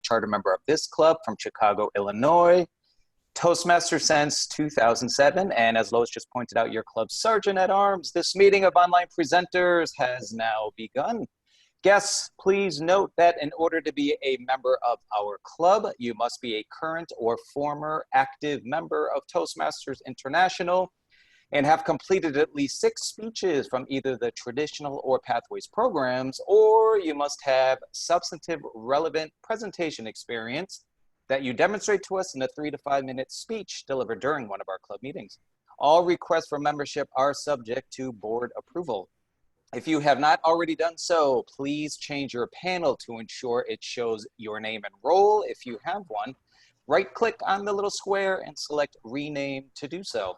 charter member of this club from Chicago, Illinois. Toastmaster since 2007, and as Lois just pointed out, your club's sergeant at arms. This meeting of online presenters has now begun. Guests, please note that in order to be a member of our club, you must be a current or former active member of Toastmasters International and have completed at least 6 speeches from either the traditional or Pathways programs, or you must have substantive relevant presentation experience that you demonstrate to us in a 3 to 5 minute speech delivered during one of our club meetings. All requests for membership are subject to board approval. If you have not already done so, please change your panel to ensure it shows your name and role if you have one. Right-click on the little square and select Rename to do so.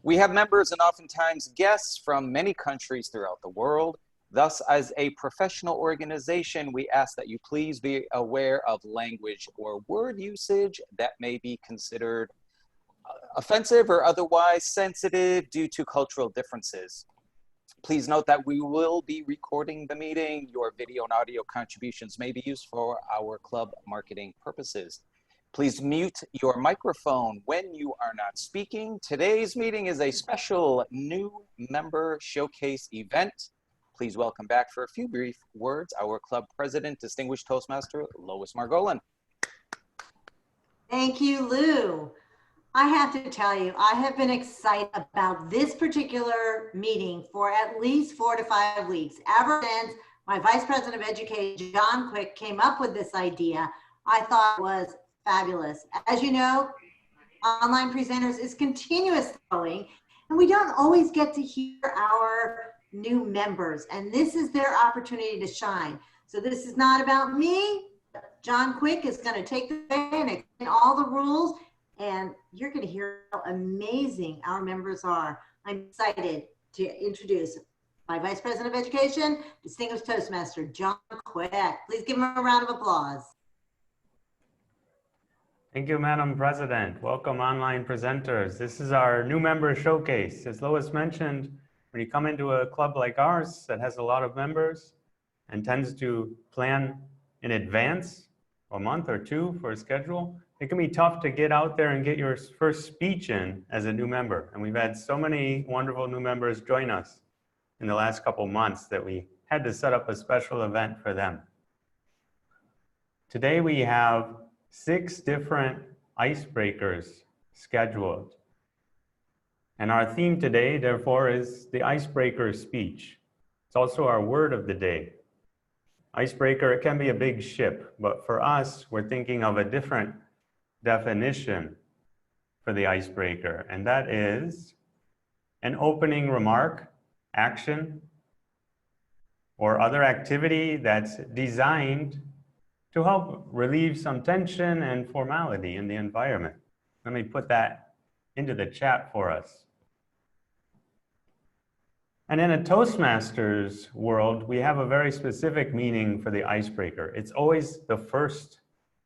We have members and oftentimes guests from many countries throughout the world. Thus, as a professional organization, we ask that you please be aware of language or word usage that may be considered offensive or otherwise sensitive due to cultural differences. Please note that we will be recording the meeting. Your video and audio contributions may be used for our club marketing purposes. Please mute your microphone when you are not speaking. Today's meeting is a special new member showcase event. Please welcome back for a few brief words our club president, distinguished Toastmaster, Lois Margolin. Thank you, Lou. I have to tell you, I have been excited about this particular meeting for at least 4 to 5 weeks. Ever since my Vice President of Education, John Quick, came up with this idea, I thought it was fabulous. As you know, Online Presenters is continuously growing, and we don't always get to hear our new members, and this is their opportunity to shine. So this is not about me. John Quick is going to take the way and explain all the rules, and you're going to hear how amazing our members are. I'm excited to introduce my Vice President of Education, distinguished Toastmaster, John Quick. Please give him a round of applause. Thank you, Madam President. Welcome, online presenters. This is our new member showcase. As Lois mentioned, when you come into a club like ours that has a lot of members and tends to plan in advance, a month or 2 for a schedule, it can be tough to get out there and get your first speech in as a new member. And we've had so many wonderful new members join us in the last couple months that we had to set up a special event for them. Today we have 6 different icebreakers scheduled. And our theme today, therefore, is the icebreaker speech. It's also our word of the day. Icebreaker, it can be a big ship, but for us, we're thinking of a different definition for the icebreaker, and that is an opening remark, action, or other activity that's designed to help relieve some tension and formality in the environment. Let me put that into the chat for us. And in a Toastmasters world, we have a very specific meaning for the icebreaker. It's always the first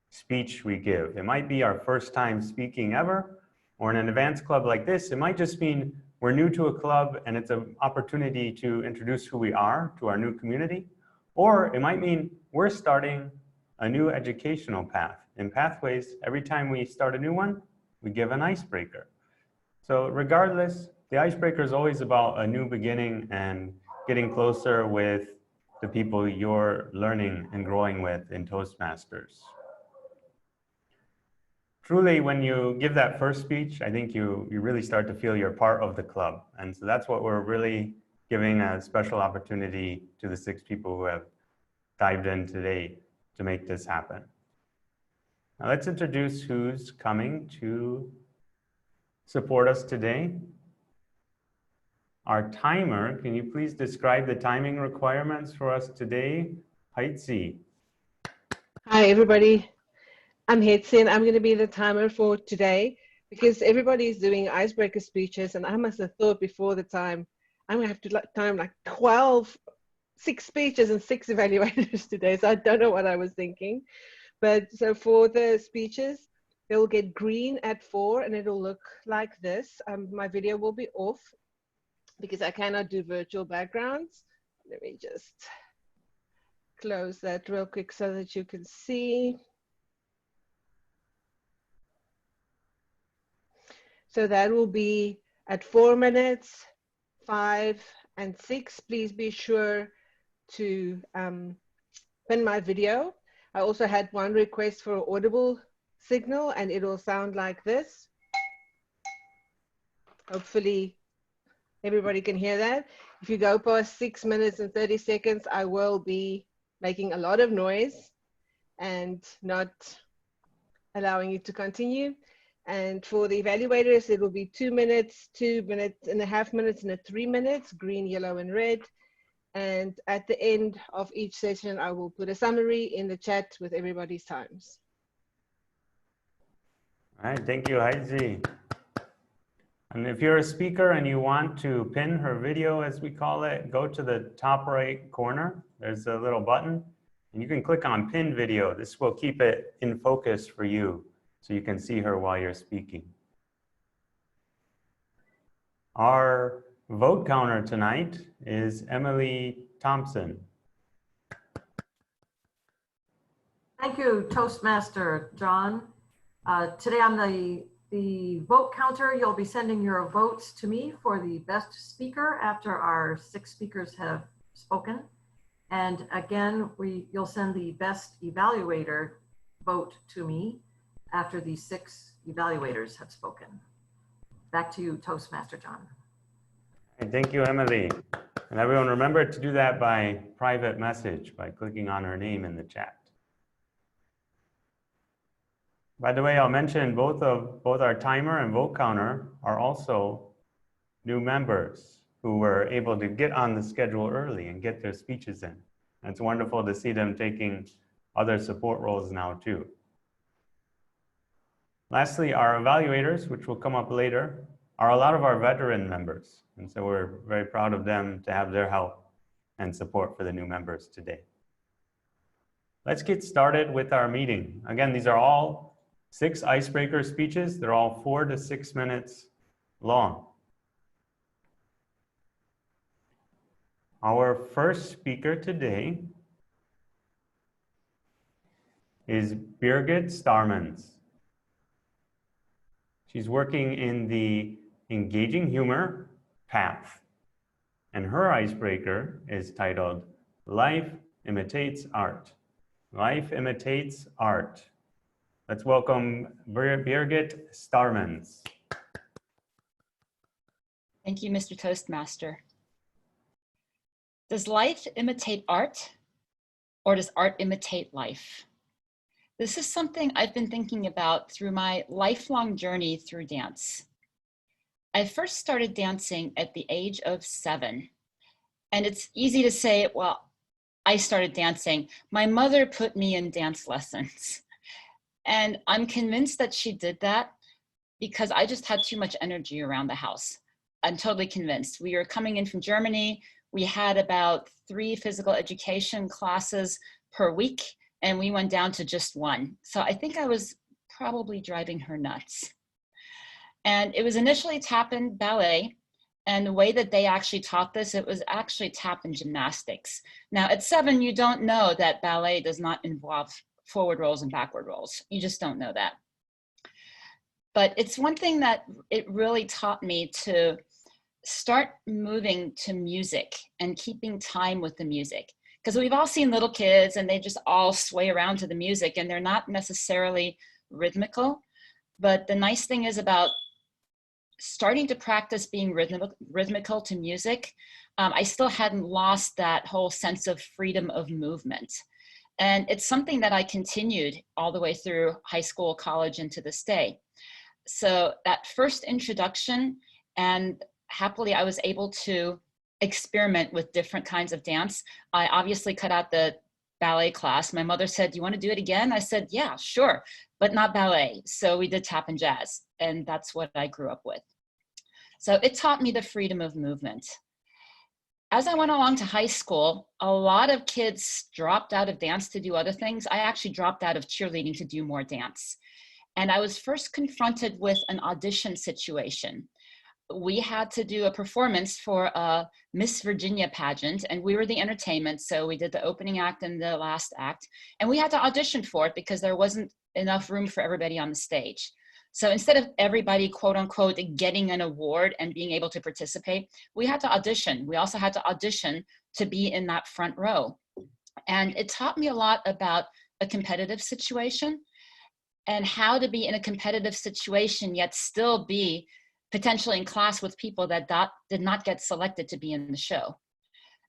speech we give. It might be our first time speaking ever, or in an advanced club like this, it might just mean we're new to a club and it's an opportunity to introduce who we are to our new community. Or it might mean we're starting a new educational path. In Pathways, every time we start a new one, we give an icebreaker. So regardless, the icebreaker is always about a new beginning and getting closer with the people you're learning and growing with in Toastmasters. Truly, when you give that first speech, I think you really start to feel you're part of the club. And so that's what we're really giving a special opportunity to the 6 people who have dived in today to make this happen. Now let's introduce who's coming to support us today. Our timer, can you please describe the timing requirements for us today? Heitzi. Hi, everybody. I'm Heitzi, and I'm going to be the timer for today because everybody's doing icebreaker speeches, and I must have thought before the time, I'm going to have to time like 6 speeches and 6 evaluators today, so I don't know what I was thinking. But so for the speeches, they'll get green at 4, and it'll look like this. My video will be off because I cannot do virtual backgrounds. Let me just close that real quick so that you can see. So that will be at 4 minutes, 5, and 6. Please be sure to pin my video. I also had one request for an audible signal, and it will sound like this. Hopefully everybody can hear that. If you go past 6 minutes and 30 seconds, I will be making a lot of noise and not allowing you to continue. And for the evaluators, it will be 2 minutes, 2.5 minutes, and 3 minutes, green, yellow, and red. And at the end of each session, I will put a summary in the chat with everybody's times. All right, thank you, Heidi. And if you're a speaker and you want to pin her video, as we call it, go to the top right corner. There's a little button, and you can click on Pin Video. This will keep it in focus for you, so you can see her while you're speaking. Our vote counter tonight is Emily Thompson. Thank you, Toastmaster John. Today I'm the vote counter. You'll be sending your votes to me for the best speaker after our 6 speakers have spoken. And again, you'll send the best evaluator vote to me after the 6 evaluators have spoken. Back to you, Toastmaster John. Thank you, Emily. And everyone, remember to do that by private message by clicking on her name in the chat. By the way, I'll mention both our timer and vote counter are also new members who were able to get on the schedule early and get their speeches in. And it's wonderful to see them taking other support roles now too. Lastly, our evaluators, which will come up later, are a lot of our veteran members. And so we're very proud of them to have their help and support for the new members today. Let's get started with our meeting. Again, these are all 6 icebreaker speeches. They're all 4 to 6 minutes long. Our first speaker today is Birgit Starmans. She's working in the engaging humor path, and her icebreaker is titled Life Imitates Art. Life Imitates Art. Let's welcome Birgit Starmans. Thank you, Mr. Toastmaster. Does life imitate art, or does art imitate life? This is something I've been thinking about through my lifelong journey through dance. I first started dancing at the age of 7. And it's easy to say, well, I started dancing. My mother put me in dance lessons. And I'm convinced that she did that because I just had too much energy around the house. I'm totally convinced. We were coming in from Germany. We had about 3 physical education classes per week, and we went down to just 1. So I think I was probably driving her nuts. And it was initially tap and ballet. And the way that they actually taught this, it was actually tap and gymnastics. Now at 7, you don't know that ballet does not involve forward rolls and backward rolls. You just don't know that. But it's one thing that it really taught me to start moving to music and keeping time with the music. Because we've all seen little kids and they just all sway around to the music and they're not necessarily rhythmical. But the nice thing is about starting to practice being rhythmical to music, I still hadn't lost that whole sense of freedom of movement. And it's something that I continued all the way through high school, college, and to this day. So that first introduction, and happily I was able to experiment with different kinds of dance. I obviously cut out the ballet class. My mother said, "Do you want to do it again?" I said, "Yeah, sure, but not ballet." So we did tap and jazz, and that's what I grew up with. So it taught me the freedom of movement. As I went along to high school, a lot of kids dropped out of dance to do other things. I actually dropped out of cheerleading to do more dance. And I was first confronted with an audition situation. We had to do a performance for a Miss Virginia pageant, and we were the entertainment. So we did the opening act and the last act, and we had to audition for it because there wasn't enough room for everybody on the stage. So instead of everybody, quote unquote, getting an award and being able to participate, we had to audition. We also had to audition to be in that front row. And it taught me a lot about a competitive situation and how to be in a competitive situation, yet still be potentially in class with people that did not get selected to be in the show.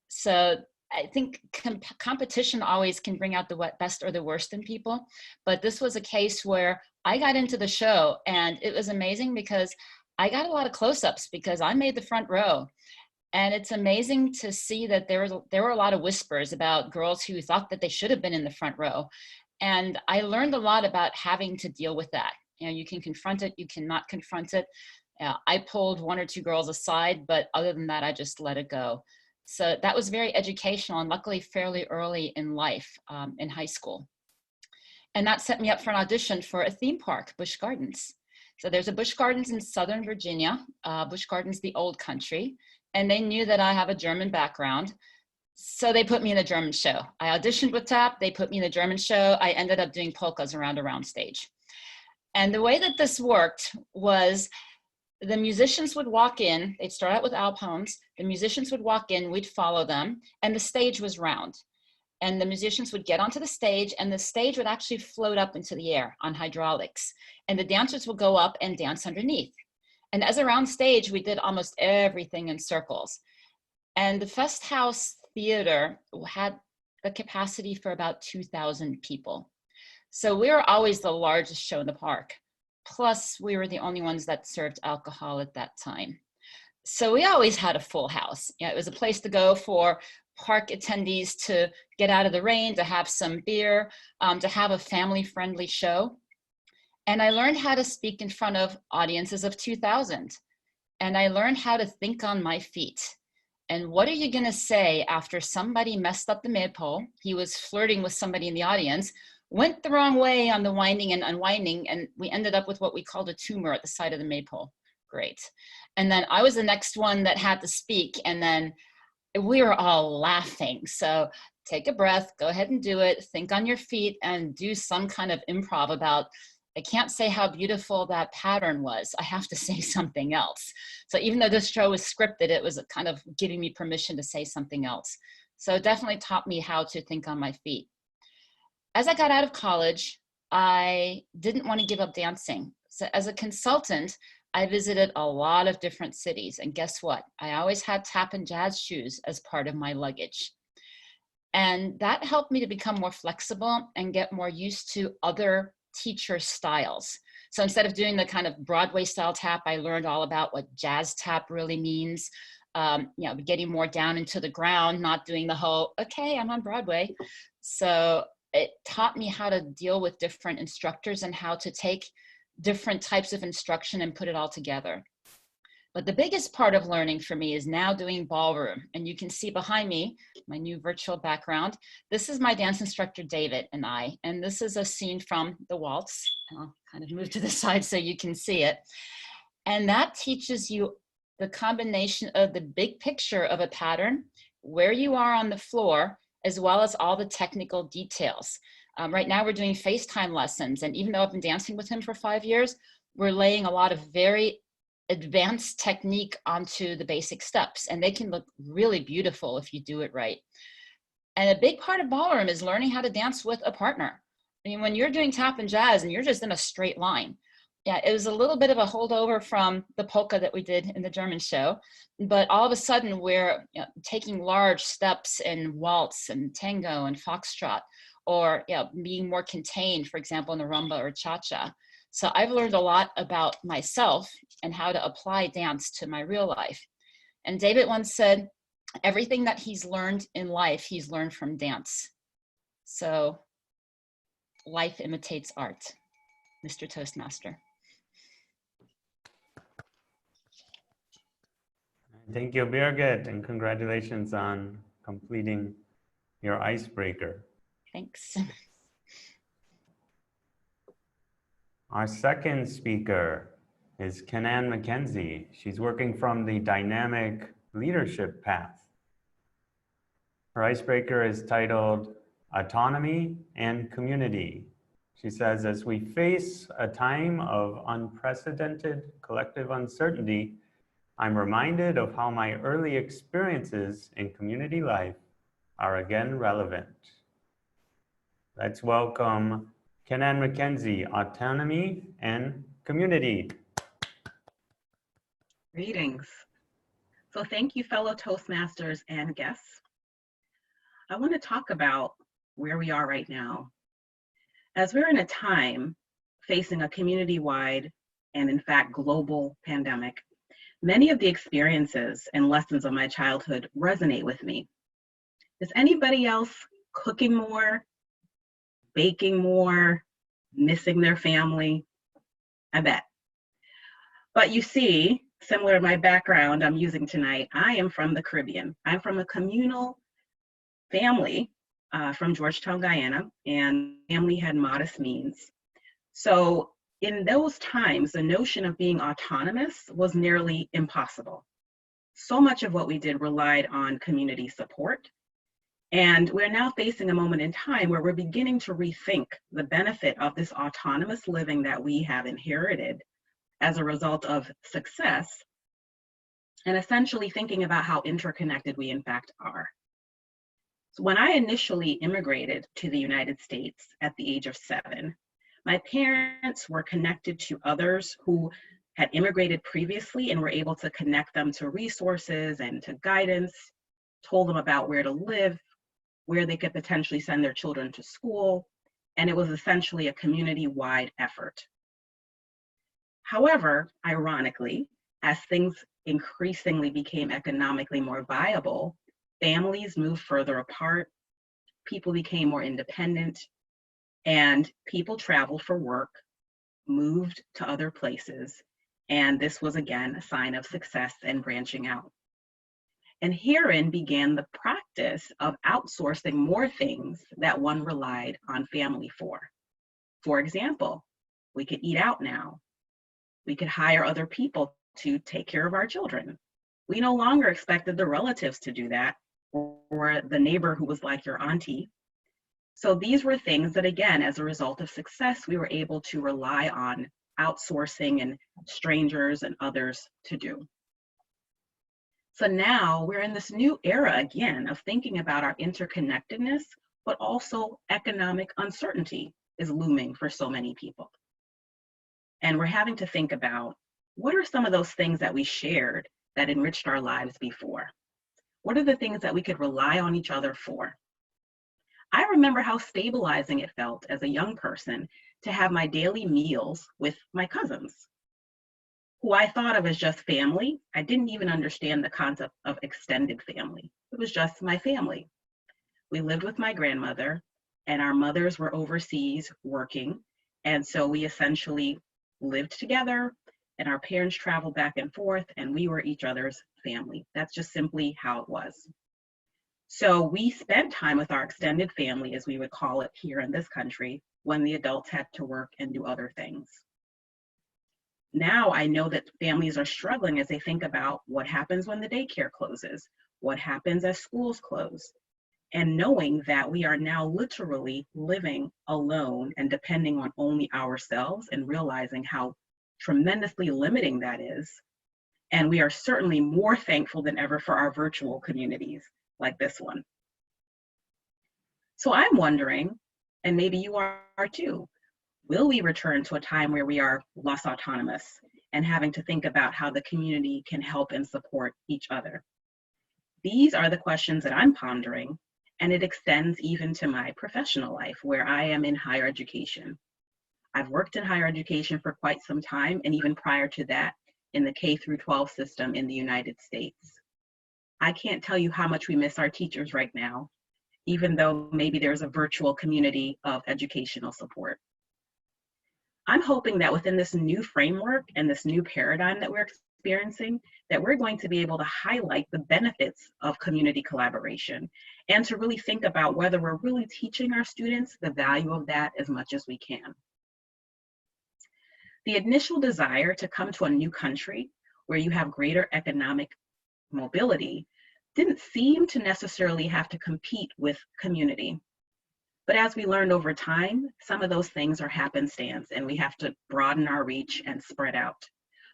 So I think competition always can bring out the best or the worst in people. But this was a case where I got into the show, and it was amazing because I got a lot of close-ups because I made the front row. And it's amazing to see that there were a lot of whispers about girls who thought that they should have been in the front row. And I learned a lot about having to deal with that. You know, you can confront it, you cannot confront it. I pulled one or two girls aside, but other than that, I just let it go. So that was very educational, and luckily fairly early in life, in high school. And that set me up for an audition for a theme park, Busch Gardens. So there's a Busch Gardens in Southern Virginia, Busch Gardens, the old country, and they knew that I have a German background. So they put me in a German show. I auditioned with tap, they put me in a German show. I ended up doing polkas around a round stage. And the way that this worked was the musicians would walk in, they'd start out with alphones, the musicians would walk in, we'd follow them, and the stage was round. And the musicians would get onto the stage, and the stage would actually float up into the air on hydraulics. And the dancers would go up and dance underneath. And as a round stage, we did almost everything in circles. And the Fest House Theater had the capacity for about 2,000 people. So we were always the largest show in the park. Plus, we were the only ones that served alcohol at that time. So we always had a full house. You know, it was a place to go for park attendees to get out of the rain, to have some beer, to have a family-friendly show. And I learned how to speak in front of audiences of 2,000. And I learned how to think on my feet. And what are you gonna say after somebody messed up the maypole? He was flirting with somebody in the audience, went the wrong way on the winding and unwinding, and we ended up with what we called a tumor at the side of the maypole. Great. And then I was the next one that had to speak, and then we were all laughing. So take a breath, go ahead and do it, think on your feet, and do some kind of improv about, I can't say how beautiful that pattern was. I have to say something else. So even though this show was scripted, it was kind of giving me permission to say something else. So it definitely taught me how to think on my feet. As I got out of college, I didn't want to give up dancing. So as a consultant, I visited a lot of different cities. And guess what? I always had tap and jazz shoes as part of my luggage. And that helped me to become more flexible and get more used to other teacher styles. So instead of doing the kind of Broadway style tap, I learned all about what jazz tap really means. You know, getting more down into the ground, not doing the whole, okay, I'm on Broadway. So it taught me how to deal with different instructors and how to take different types of instruction and put it all together. But the biggest part of learning for me is now doing ballroom. And you can see behind me, my new virtual background. This is my dance instructor, David, and I. And this is a scene from the waltz. I'll kind of move to the side so you can see it. And that teaches you the combination of the big picture of a pattern, where you are on the floor, as well as all the technical details. Right now we're doing FaceTime lessons. And even though I've been dancing with him for 5 years, we're laying a lot of very advanced technique onto the basic steps. And they can look really beautiful if you do it right. And a big part of ballroom is learning how to dance with a partner. I mean, when you're doing tap and jazz and you're just in a straight line, yeah, it was a little bit of a holdover from the polka that we did in the German show, but all of a sudden we're taking large steps in waltz and tango and foxtrot, or being more contained, for example, in the rumba or cha-cha. So I've learned a lot about myself and how to apply dance to my real life. And David once said, everything that he's learned in life, he's learned from dance. So life imitates art, Mr. Toastmaster. Thank you, Birgit, and congratulations on completing your icebreaker. Thanks. Our second speaker is Kenan Mackenzie. She's working from the dynamic leadership path. Her icebreaker is titled Autonomy and Community. She says, as we face a time of unprecedented collective uncertainty, I'm reminded of how my early experiences in community life are again relevant. Let's welcome Kenan Mackenzie, Autonomy and Community. Greetings. So thank you, fellow Toastmasters and guests. I want to talk about where we are right now. As we're in a time facing a community-wide and in fact global pandemic, many of the experiences and lessons of my childhood resonate with me. Is anybody else cooking more, baking more, missing their family? I bet. But you see, similar to my background I'm using tonight, I am from the Caribbean. I'm from a communal family from Georgetown, Guyana, and family had modest means. So in those times, the notion of being autonomous was nearly impossible. So much of what we did relied on community support. And we're now facing a moment in time where we're beginning to rethink the benefit of this autonomous living that we have inherited as a result of success, and essentially thinking about how interconnected we in fact are. So when I initially immigrated to the United States at the age of 7, my parents were connected to others who had immigrated previously and were able to connect them to resources and to guidance, told them about where to live, where they could potentially send their children to school, and it was essentially a community-wide effort. However, ironically, as things increasingly became economically more viable, families moved further apart, people became more independent, and people traveled for work, moved to other places, and this was again a sign of success and branching out. And herein began the practice of outsourcing more things that one relied on family for. For example, we could eat out now. We could hire other people to take care of our children. We no longer expected the relatives to do that, or the neighbor who was like your auntie. So these were things that, again, as a result of success, we were able to rely on outsourcing and strangers and others to do. So now we're in this new era again of thinking about our interconnectedness, but also economic uncertainty is looming for so many people. And we're having to think about what are some of those things that we shared that enriched our lives before? What are the things that we could rely on each other for? I remember how stabilizing it felt as a young person to have my daily meals with my cousins, who I thought of as just family. I didn't even understand the concept of extended family. It was just my family. We lived with my grandmother, and our mothers were overseas working, and so we essentially lived together, and our parents traveled back and forth, and we were each other's family. That's just simply how it was. So we spent time with our extended family, as we would call it here in this country, when the adults had to work and do other things. Now I know that families are struggling as they think about what happens when the daycare closes, what happens as schools close, and knowing that we are now literally living alone and depending on only ourselves, and realizing how tremendously limiting that is. And we are certainly more thankful than ever for our virtual communities like this one. So I'm wondering, and maybe you are too, will we return to a time where we are less autonomous and having to think about how the community can help and support each other? These are the questions that I'm pondering, and it extends even to my professional life, where I am in higher education. I've worked in higher education for quite some time, and even prior to that, in the K-12 system in the United States. I can't tell you how much we miss our teachers right now, even though maybe there's a virtual community of educational support. I'm hoping that within this new framework and this new paradigm that we're experiencing, that we're going to be able to highlight the benefits of community collaboration, and to really think about whether we're really teaching our students the value of that as much as we can. The initial desire to come to a new country where you have greater economic mobility didn't seem to necessarily have to compete with community. But as we learned over time, some of those things are happenstance and we have to broaden our reach and spread out.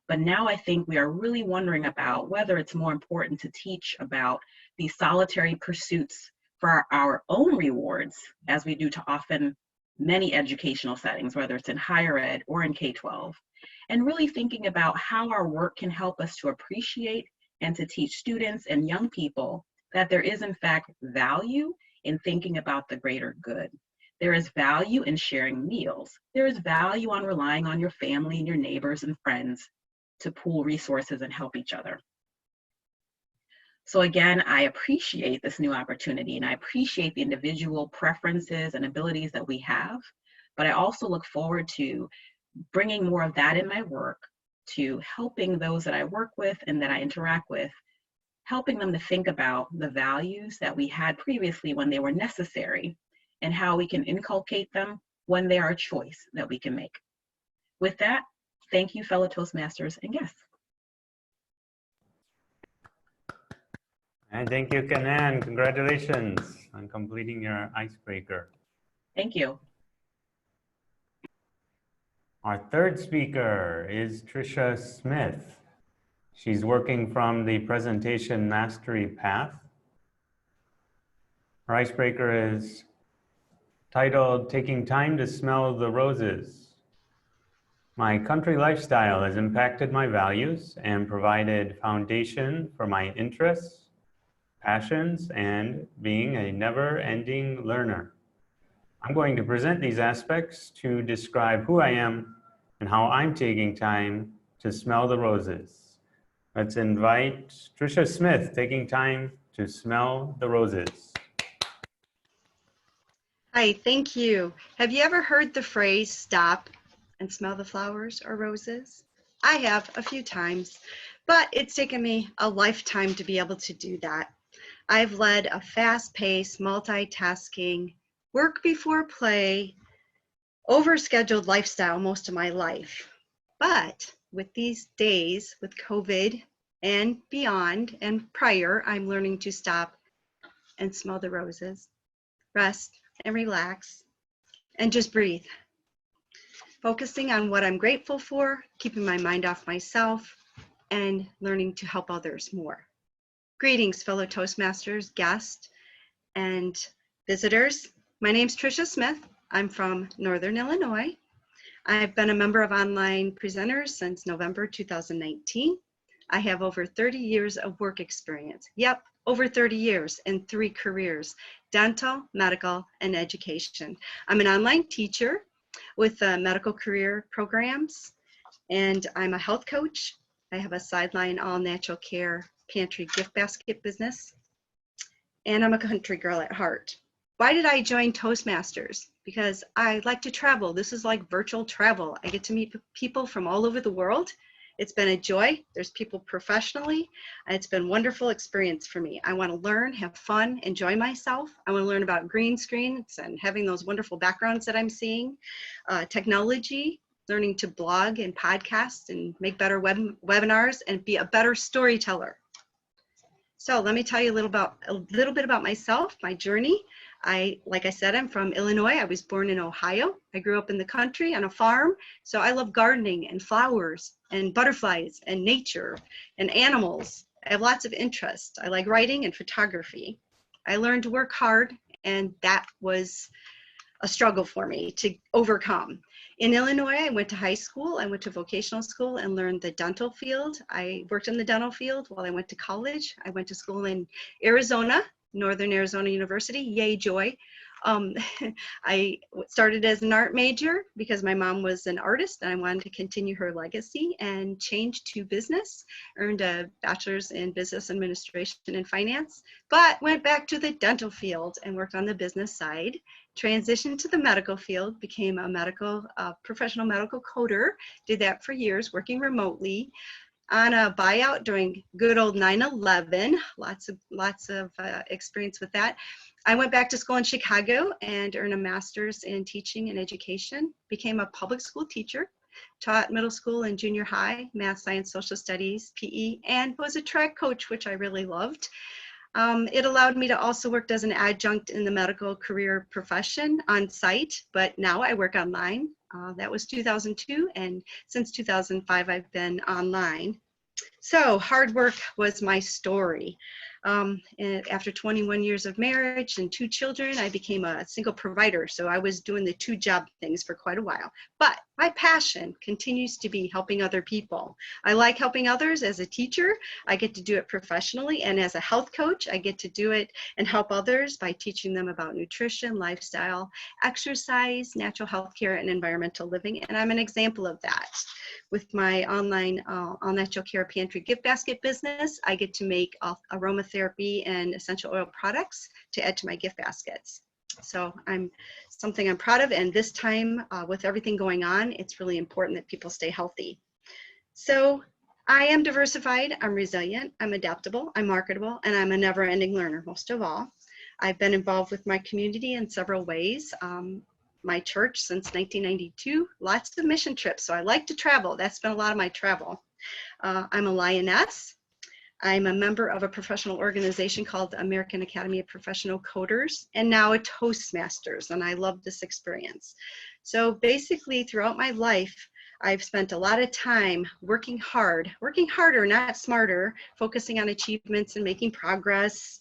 But now I think we are really wondering about whether it's more important to teach about these solitary pursuits for our own rewards, as we do to often many educational settings, whether it's in higher ed or in K-12, and really thinking about how our work can help us to appreciate and to teach students and young people that there is in fact value in thinking about the greater good. There is value in sharing meals. There is value on relying on your family and your neighbors and friends to pool resources and help each other. So again, I appreciate this new opportunity and I appreciate the individual preferences and abilities that we have, but I also look forward to bringing more of that in my work, to helping those that I work with and that I interact with, helping them to think about the values that we had previously when they were necessary and how we can inculcate them when they are a choice that we can make. With that, thank you, fellow Toastmasters and guests. And thank you, Kenan. Congratulations on completing your icebreaker. Thank you. Our third speaker is Tricia Smith. She's working from the Presentation Mastery Path. Her icebreaker is titled, Taking Time to Smell the Roses. My country lifestyle has impacted my values and provided foundation for my interests, passions, and being a never-ending learner. I'm going to present these aspects to describe who I am and how I'm taking time to smell the roses. Let's invite Tricia Smith, taking time to smell the roses. Hi, thank you. Have you ever heard the phrase, stop and smell the flowers or roses? I have a few times, but it's taken me a lifetime to be able to do that. I've led a fast-paced, multitasking, work before play, overscheduled lifestyle most of my life. But with these days, with COVID and beyond and prior, I'm learning to stop and smell the roses, rest and relax, and just breathe. Focusing on what I'm grateful for, keeping my mind off myself, and learning to help others more. Greetings, fellow Toastmasters, guests, and visitors. My name's Tricia Smith. I'm from Northern Illinois. I've been a member of Online Presenters since November 2019. I have over 30 years of work experience. Yep, over 30 years in 3 careers, dental, medical, and education. I'm an online teacher with medical career programs, and I'm a health coach. I have a sideline all natural care pantry gift basket business, and I'm a country girl at heart. Why did I join Toastmasters? Because I like to travel. This is like virtual travel. I get to meet people from all over the world. It's been a joy. There's people professionally, and it's been a wonderful experience for me. I want to learn, have fun, enjoy myself. I want to learn about green screens and having those wonderful backgrounds that I'm seeing, technology, learning to blog and podcast and make better webinars and be a better storyteller. So let me tell you a little bit about myself, my journey. Like I said, I'm from Illinois. I was born in Ohio. I grew up in the country on a farm. So I love gardening and flowers and butterflies and nature and animals. I have lots of interests. I like writing and photography. I learned to work hard, and that was a struggle for me to overcome. In Illinois, I went to high school, I went to vocational school and learned the dental field. I worked in the dental field while I went to college. I went to school in Arizona, Northern Arizona University, yay joy. I started as an art major because my mom was an artist and I wanted to continue her legacy, and changed to business, earned a bachelor's in business administration and finance, but went back to the dental field and worked on the business side, transitioned to the medical field, became a professional medical coder, did that for years, working remotely on a buyout during good old 9/11, lots of experience with that. I went back to school in Chicago and earned a master's in teaching and education, became a public school teacher, taught middle school and junior high, math, science, social studies, PE, and was a track coach, which I really loved. It allowed me to also work as an adjunct in the medical career profession on site, but now I work online. That was 2002, and since 2005, I've been online. So hard work was my story. And after 21 years of marriage and 2 children, I became a single provider. So I was doing the 2 job things for quite a while. But my passion continues to be helping other people. I like helping others as a teacher. I get to do it professionally. And as a health coach, I get to do it and help others by teaching them about nutrition, lifestyle, exercise, natural health care, and environmental living. And I'm an example of that. With my online all natural care pantry gift basket business, I get to make aromatherapy and essential oil products to add to my gift baskets. So something I'm proud of, and this time with everything going on, it's really important that people stay healthy. So I am diversified, I'm resilient, I'm adaptable, I'm marketable, and I'm a never-ending learner, most of all. I've been involved with my community in several ways. My church since 1992, lots of mission trips. So I like to travel. That's been a lot of my travel. I'm a lioness. I'm a member of a professional organization called the American Academy of Professional Coders, and now a Toastmasters, and I love this experience. So basically throughout my life, I've spent a lot of time working harder, not smarter, focusing on achievements and making progress.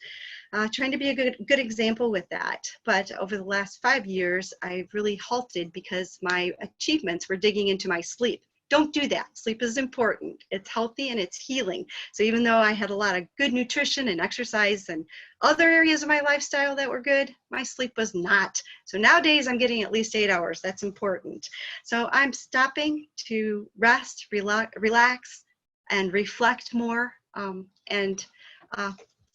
Trying to be a good example with that. But over the last 5 years, I've really halted because my achievements were digging into my sleep. Don't do that. Sleep is important. It's healthy and it's healing. So even though I had a lot of good nutrition and exercise and other areas of my lifestyle that were good, my sleep was not. So nowadays I'm getting at least 8 hours. That's important. So I'm stopping to rest, relax, and reflect more, and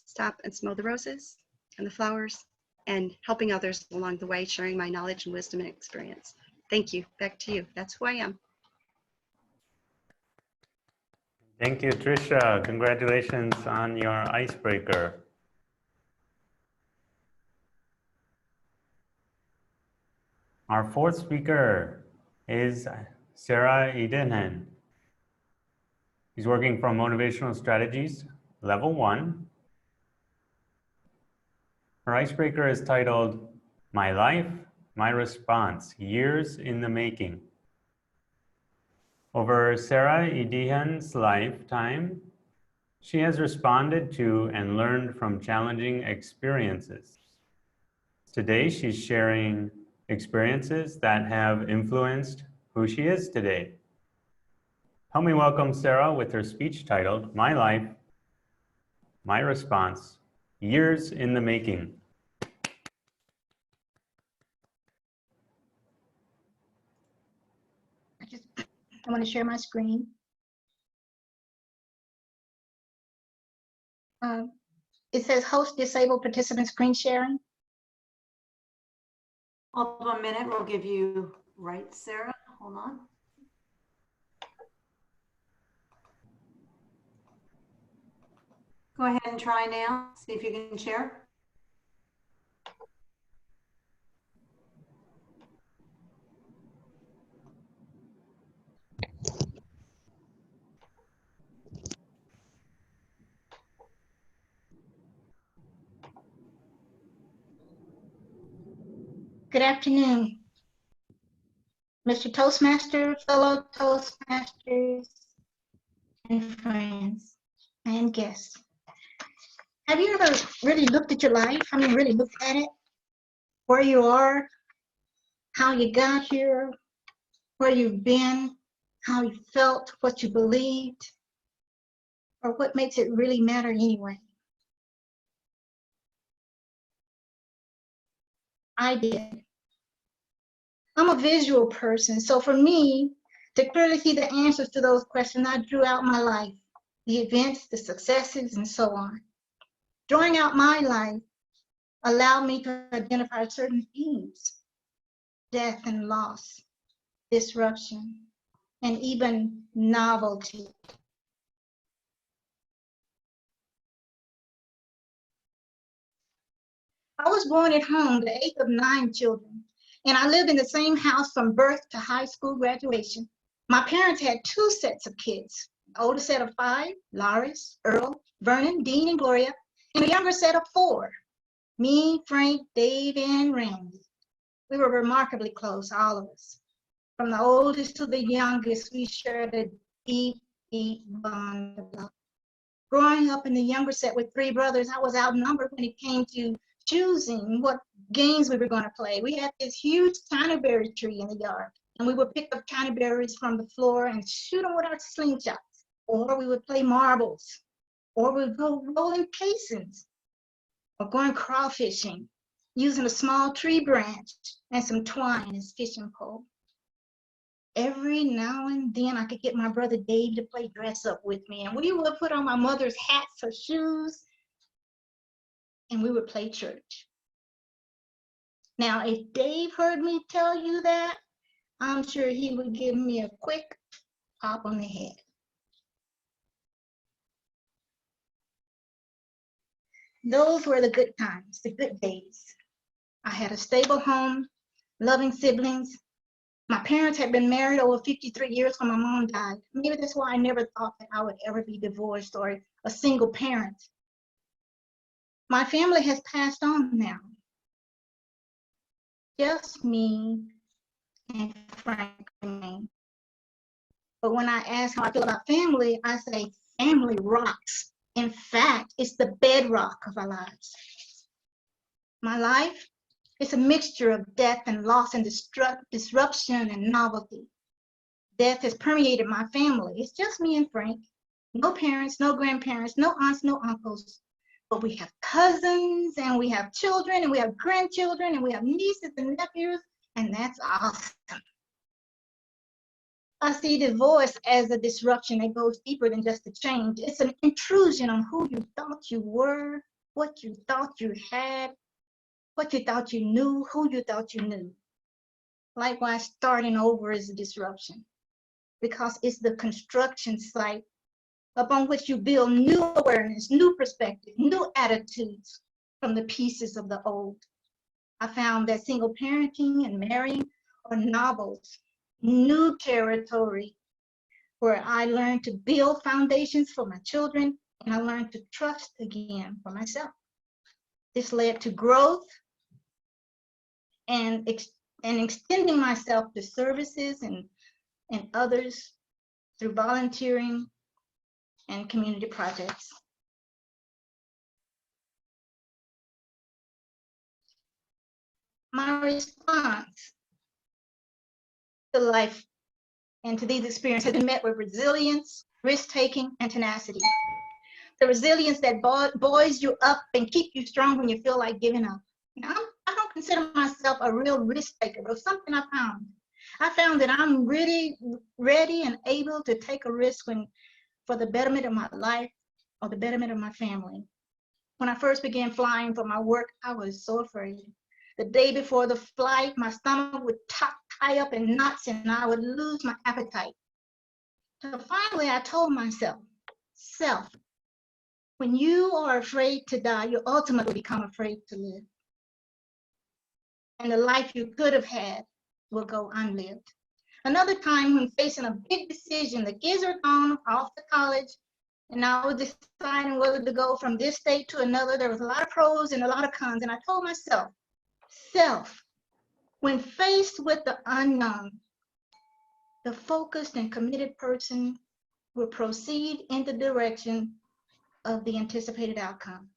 stop and smell the roses and the flowers, and helping others along the way, sharing my knowledge and wisdom and experience. Thank you. Back to you. That's who I am. Thank you, Tricia. Congratulations on your icebreaker. Our 4th speaker is Sara Edenton. She's working from Motivational Strategies, Level 1. Her icebreaker is titled, My Life, My Response, Years in the Making. Over Sara Edenton's lifetime, she has responded to and learned from challenging experiences. Today, she's sharing experiences that have influenced who she is today. Help me welcome Sara with her speech titled, My Life, My Response, Years in the Making. I want to share my screen. It says host disabled participant screen sharing. Hold on a minute, we'll give you, right, Sara? Hold on. Go ahead and try now, see if you can share. Good afternoon, Mr. Toastmaster, fellow Toastmasters, and friends and guests. Have you ever really looked at your life? I mean, really looked at it? Where you are, how you got here, where you've been, how you felt, what you believed, or what makes it really matter anyway? I did. I'm a visual person, so for me, to clearly see the answers to those questions, I drew out my life, the events, the successes, and so on. Drawing out my life allowed me to identify certain themes: death and loss, disruption, and even novelty. I was born at home, the 8th of 9 children, and I lived in the same house from birth to high school graduation. My parents had 2 sets of kids, the older set of 5, Loris, Earl, Vernon, Dean, and Gloria, in a younger set of 4. Me, Frank, Dave, and Randy. We were remarkably close, all of us. From the oldest to the youngest, we shared a deep, deep bond of love. Growing up in the younger set with 3 brothers, I was outnumbered when it came to choosing what games we were going to play. We had this huge chinaberry tree in the yard, and we would pick up chinaberries from the floor and shoot them with our slingshots. Or we would play marbles, or we would go rolling caissons, or going crawfishing, using a small tree branch and some twine as fishing pole. Every now and then I could get my brother Dave to play dress up with me, and we would put on my mother's hats or shoes, and we would play church. Now, if Dave heard me tell you that, I'm sure he would give me a quick pop on the head. Those were the good times, the good days. I had a stable home, loving siblings. My parents had been married over 53 years when my mom died. Maybe that's why I never thought that I would ever be divorced or a single parent. My family has passed on now. Just me and Frank remain. But when I ask how I feel about family, I say family rocks. In fact, it's the bedrock of our lives. My life is a mixture of death and loss and disruption and novelty. Death has permeated my family. It's just me and Frank. No parents, no grandparents, no aunts, no uncles. But we have cousins, and we have children, and we have grandchildren, and we have nieces and nephews, and that's awesome. I see divorce as a disruption that goes deeper than just a change. It's an intrusion on who you thought you were, what you thought you had, what you thought you knew, who you thought you knew. Likewise, starting over is a disruption because it's the construction site upon which you build new awareness, new perspective, new attitudes from the pieces of the old. I found that single parenting and marrying are novels, new territory where I learned to build foundations for my children, and I learned to trust again for myself. This led to growth and extending myself to services and others through volunteering and community projects. My response to life and to these experiences has been met with resilience, risk-taking, and tenacity. The resilience that buoys you up and keep you strong when you feel like giving up. Now, I don't consider myself a real risk taker, but something I found that I'm really ready and able to take a risk for the betterment of my life or the betterment of my family. When I first began flying for my work, I was so afraid. The day before the flight, my stomach would tie up in knots and I would lose my appetite. So finally, I told myself, self, when you are afraid to die, you ultimately become afraid to live. And the life you could have had will go unlived. Another time when facing a big decision, the kids are gone off to college, and I was deciding whether to go from this state to another. There was a lot of pros and a lot of cons, and I told myself, self, when faced with the unknown, the focused and committed person will proceed in the direction of the anticipated outcome.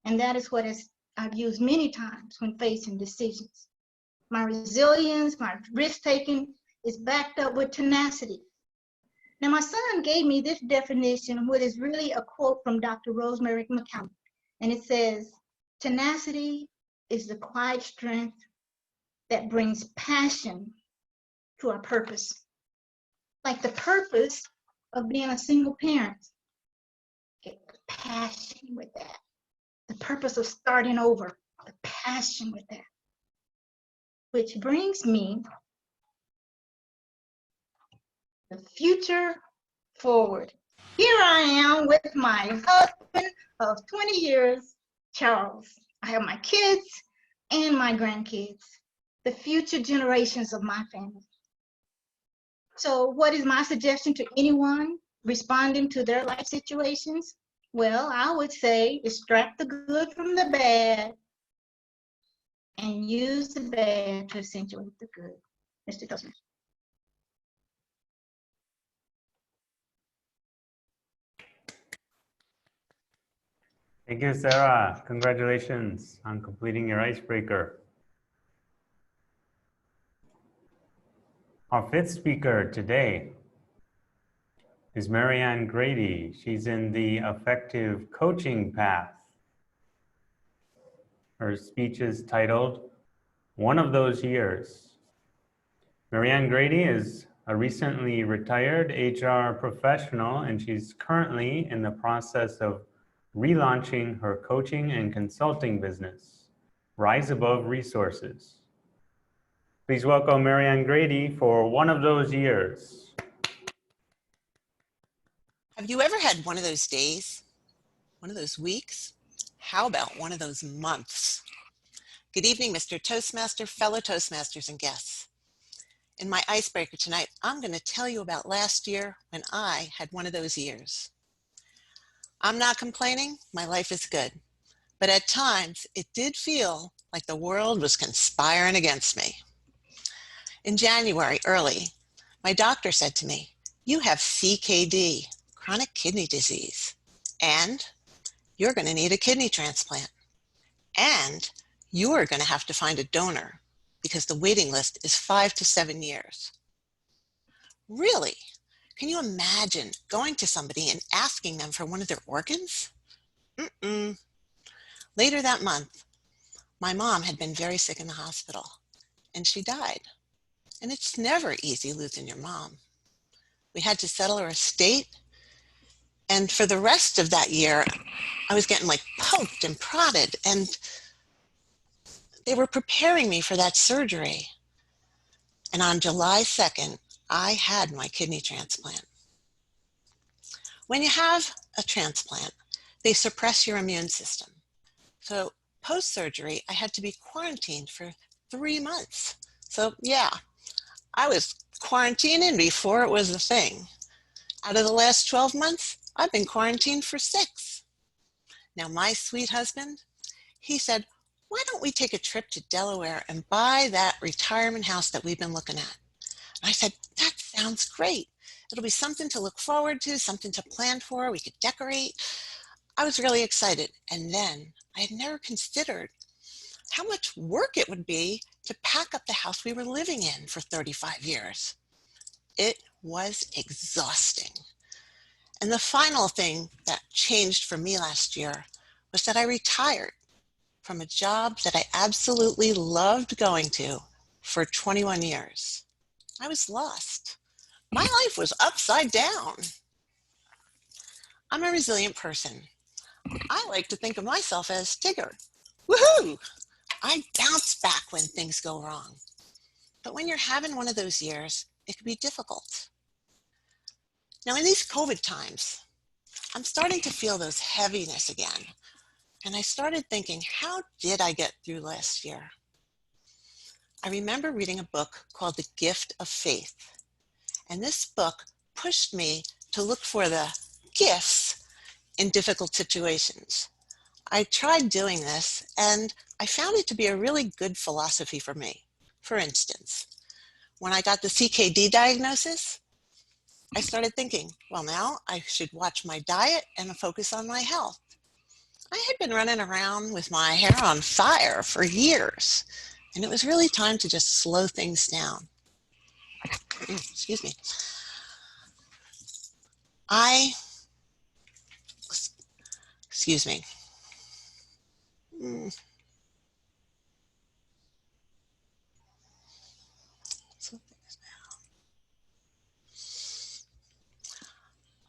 And that is what I've used many times when facing decisions. My resilience, my risk-taking is backed up with tenacity. Now, my son gave me this definition, what is really a quote from Dr. Rosemary McCallum. And it says, tenacity is the quiet strength that brings passion to our purpose. Like the purpose of being a single parent. Get passion with that. The purpose of starting over, the passion with that. Which brings me the future forward. Here I am with my husband of 20 years, Charles. I have my kids and my grandkids, the future generations of my family. So what is my suggestion to anyone responding to their life situations? Well, I would say extract the good from the bad and use the bad to accentuate the good. Mr. Toastmaster. Thank you, Sarah. Congratulations on completing your icebreaker. Our fifth speaker today is Maryanne Grady. She's in the effective coaching path. Her speech is titled, One of Those Years. Maryanne Grady is a recently retired HR professional, and she's currently in the process of relaunching her coaching and consulting business, Rise Above Resources. Please welcome Maryanne Grady for One of Those Years. Have you ever had one of those days? One of those weeks? How about one of those months? Good evening, Mr. Toastmaster, fellow Toastmasters, and guests. In my icebreaker tonight, I'm going to tell you about last year when I had one of those years. I'm not complaining, my life is good. But at times, it did feel like the world was conspiring against me. In January, early, my doctor said to me, "You have CKD, chronic kidney disease, and you're going to need a kidney transplant. And you're going to have to find a donor because the waiting list is 5 to 7 years." Really? Can you imagine going to somebody and asking them for one of their organs? Later that month, my mom had been very sick in the hospital, and she died. And it's never easy losing your mom. We had to settle her estate, and for the rest of that year, I was getting like poked and prodded, and they were preparing me for that surgery. And on July 2nd, I had my kidney transplant. When you have a transplant, they suppress your immune system. So post-surgery, I had to be quarantined for 3 months. So yeah, I was quarantining before it was a thing. Out of the last 12 months, I've been quarantined for 6. Now my sweet husband, he said, "Why don't we take a trip to Delaware and buy that retirement house that we've been looking at?" And I said, "That sounds great. It'll be something to look forward to, something to plan for. We could decorate." I was really excited. And then I had never considered how much work it would be to pack up the house we were living in for 35 years. It was exhausting. And the final thing that changed for me last year was that I retired from a job that I absolutely loved going to for 21 years. I was lost. My life was upside down. I'm a resilient person. I like to think of myself as Tigger. Woohoo! I bounce back when things go wrong. But when you're having one of those years, it can be difficult. Now in these COVID times, I'm starting to feel those heaviness again. And I started thinking, how did I get through last year? I remember reading a book called The Gift of Faith. And this book pushed me to look for the gifts in difficult situations. I tried doing this, and I found it to be a really good philosophy for me. For instance, when I got the CKD diagnosis, I started thinking, well, now I should watch my diet and focus on my health. I had been running around with my hair on fire for years, and it was really time to just slow things down. Excuse me. Excuse me.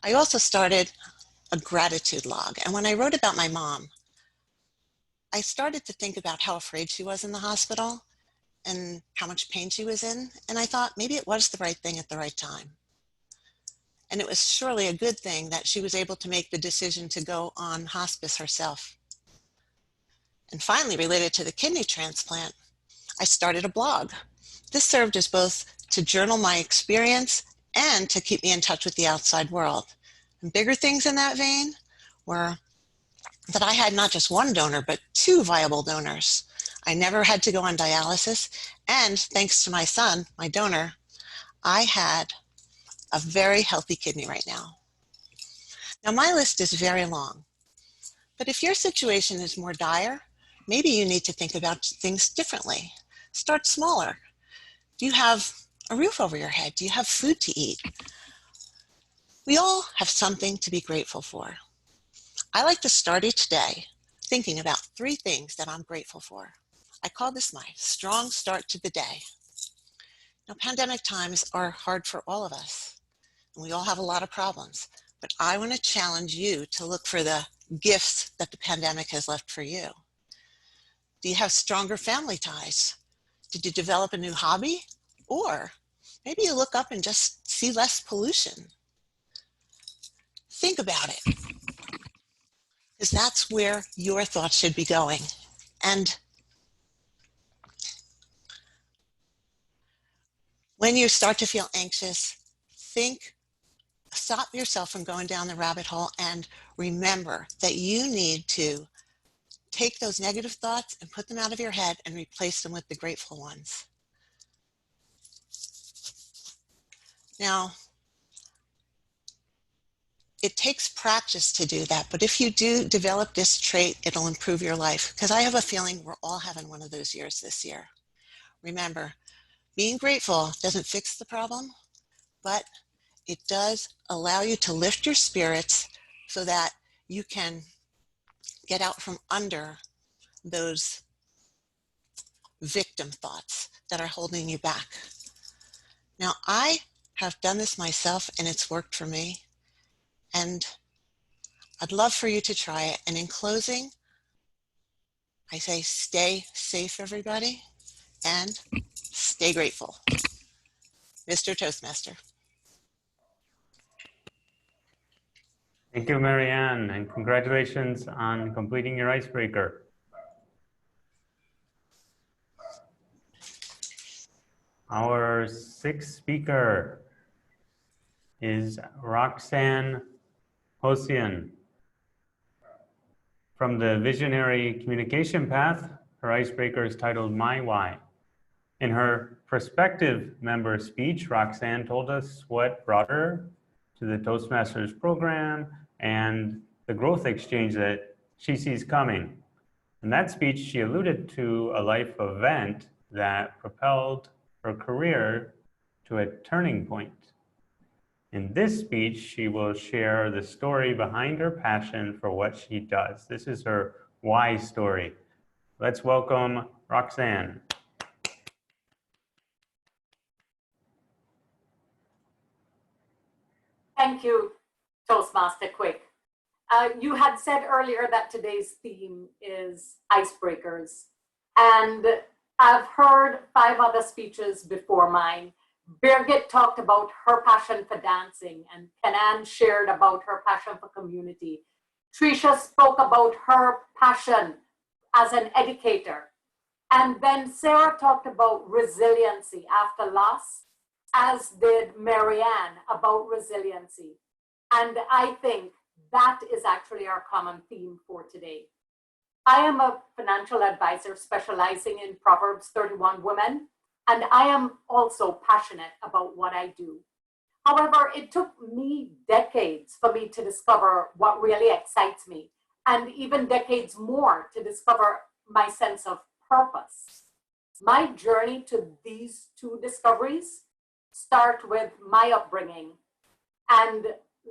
I also started a gratitude log. And when I wrote about my mom, I started to think about how afraid she was in the hospital and how much pain she was in. And I thought maybe it was the right thing at the right time. And it was surely a good thing that she was able to make the decision to go on hospice herself. And finally, related to the kidney transplant, I started a blog. This served as both to journal my experience and to keep me in touch with the outside world. And bigger things in that vein were that I had not just one donor, but 2 viable donors. I never had to go on dialysis, and thanks to my son, my donor, I had a very healthy kidney right now. Now, my list is very long, but if your situation is more dire, maybe you need to think about things differently. Start smaller. Do you have a roof over your head? Do you have food to eat? We all have something to be grateful for. I like to start each day thinking about 3 things that I'm grateful for. I call this my strong start to the day. Now, pandemic times are hard for all of us, and we all have a lot of problems, but I want to challenge you to look for the gifts that the pandemic has left for you. Do you have stronger family ties? Did you develop a new hobby? Or maybe you look up and just see less pollution. Think about it, because that's where your thoughts should be going. And when you start to feel anxious, stop yourself from going down the rabbit hole and remember that you need to take those negative thoughts and put them out of your head and replace them with the grateful ones. Now, it takes practice to do that, but if you do develop this trait, it'll improve your life, because I have a feeling we're all having one of those years this year. Remember, being grateful doesn't fix the problem, but it does allow you to lift your spirits so that you can get out from under those victim thoughts that are holding you back. Now, I have done this myself and it's worked for me, and I'd love for you to try it. And in closing, I say stay safe, everybody, and stay grateful. Mr. Toastmaster. Thank you, Maryanne, and congratulations on completing your icebreaker. Our 6th speaker is Roxanne Koshien. From the Visionary Communication Path, her icebreaker is titled My Why. In her prospective member speech, Roxanne told us what brought her to the Toastmasters program and the growth exchange that she sees coming. In that speech, she alluded to a life event that propelled her career to a turning point. In this speech, she will share the story behind her passion for what she does. This is her why story. Let's welcome Roxanne. Thank you, Toastmaster Quick. You had said earlier that today's theme is icebreakers, and I've heard 5 other speeches before mine. Birgit talked about her passion for dancing, and Kenan shared about her passion for community. Tricia spoke about her passion as an educator. And then Sara talked about resiliency after loss, as did Maryanne about resiliency. And I think that is actually our common theme for today. I am a financial advisor specializing in Proverbs 31 women, and I am also passionate about what I do. However, it took me decades for me to discover what really excites me, and even decades more to discover my sense of purpose. My journey to these 2 discoveries start with my upbringing. And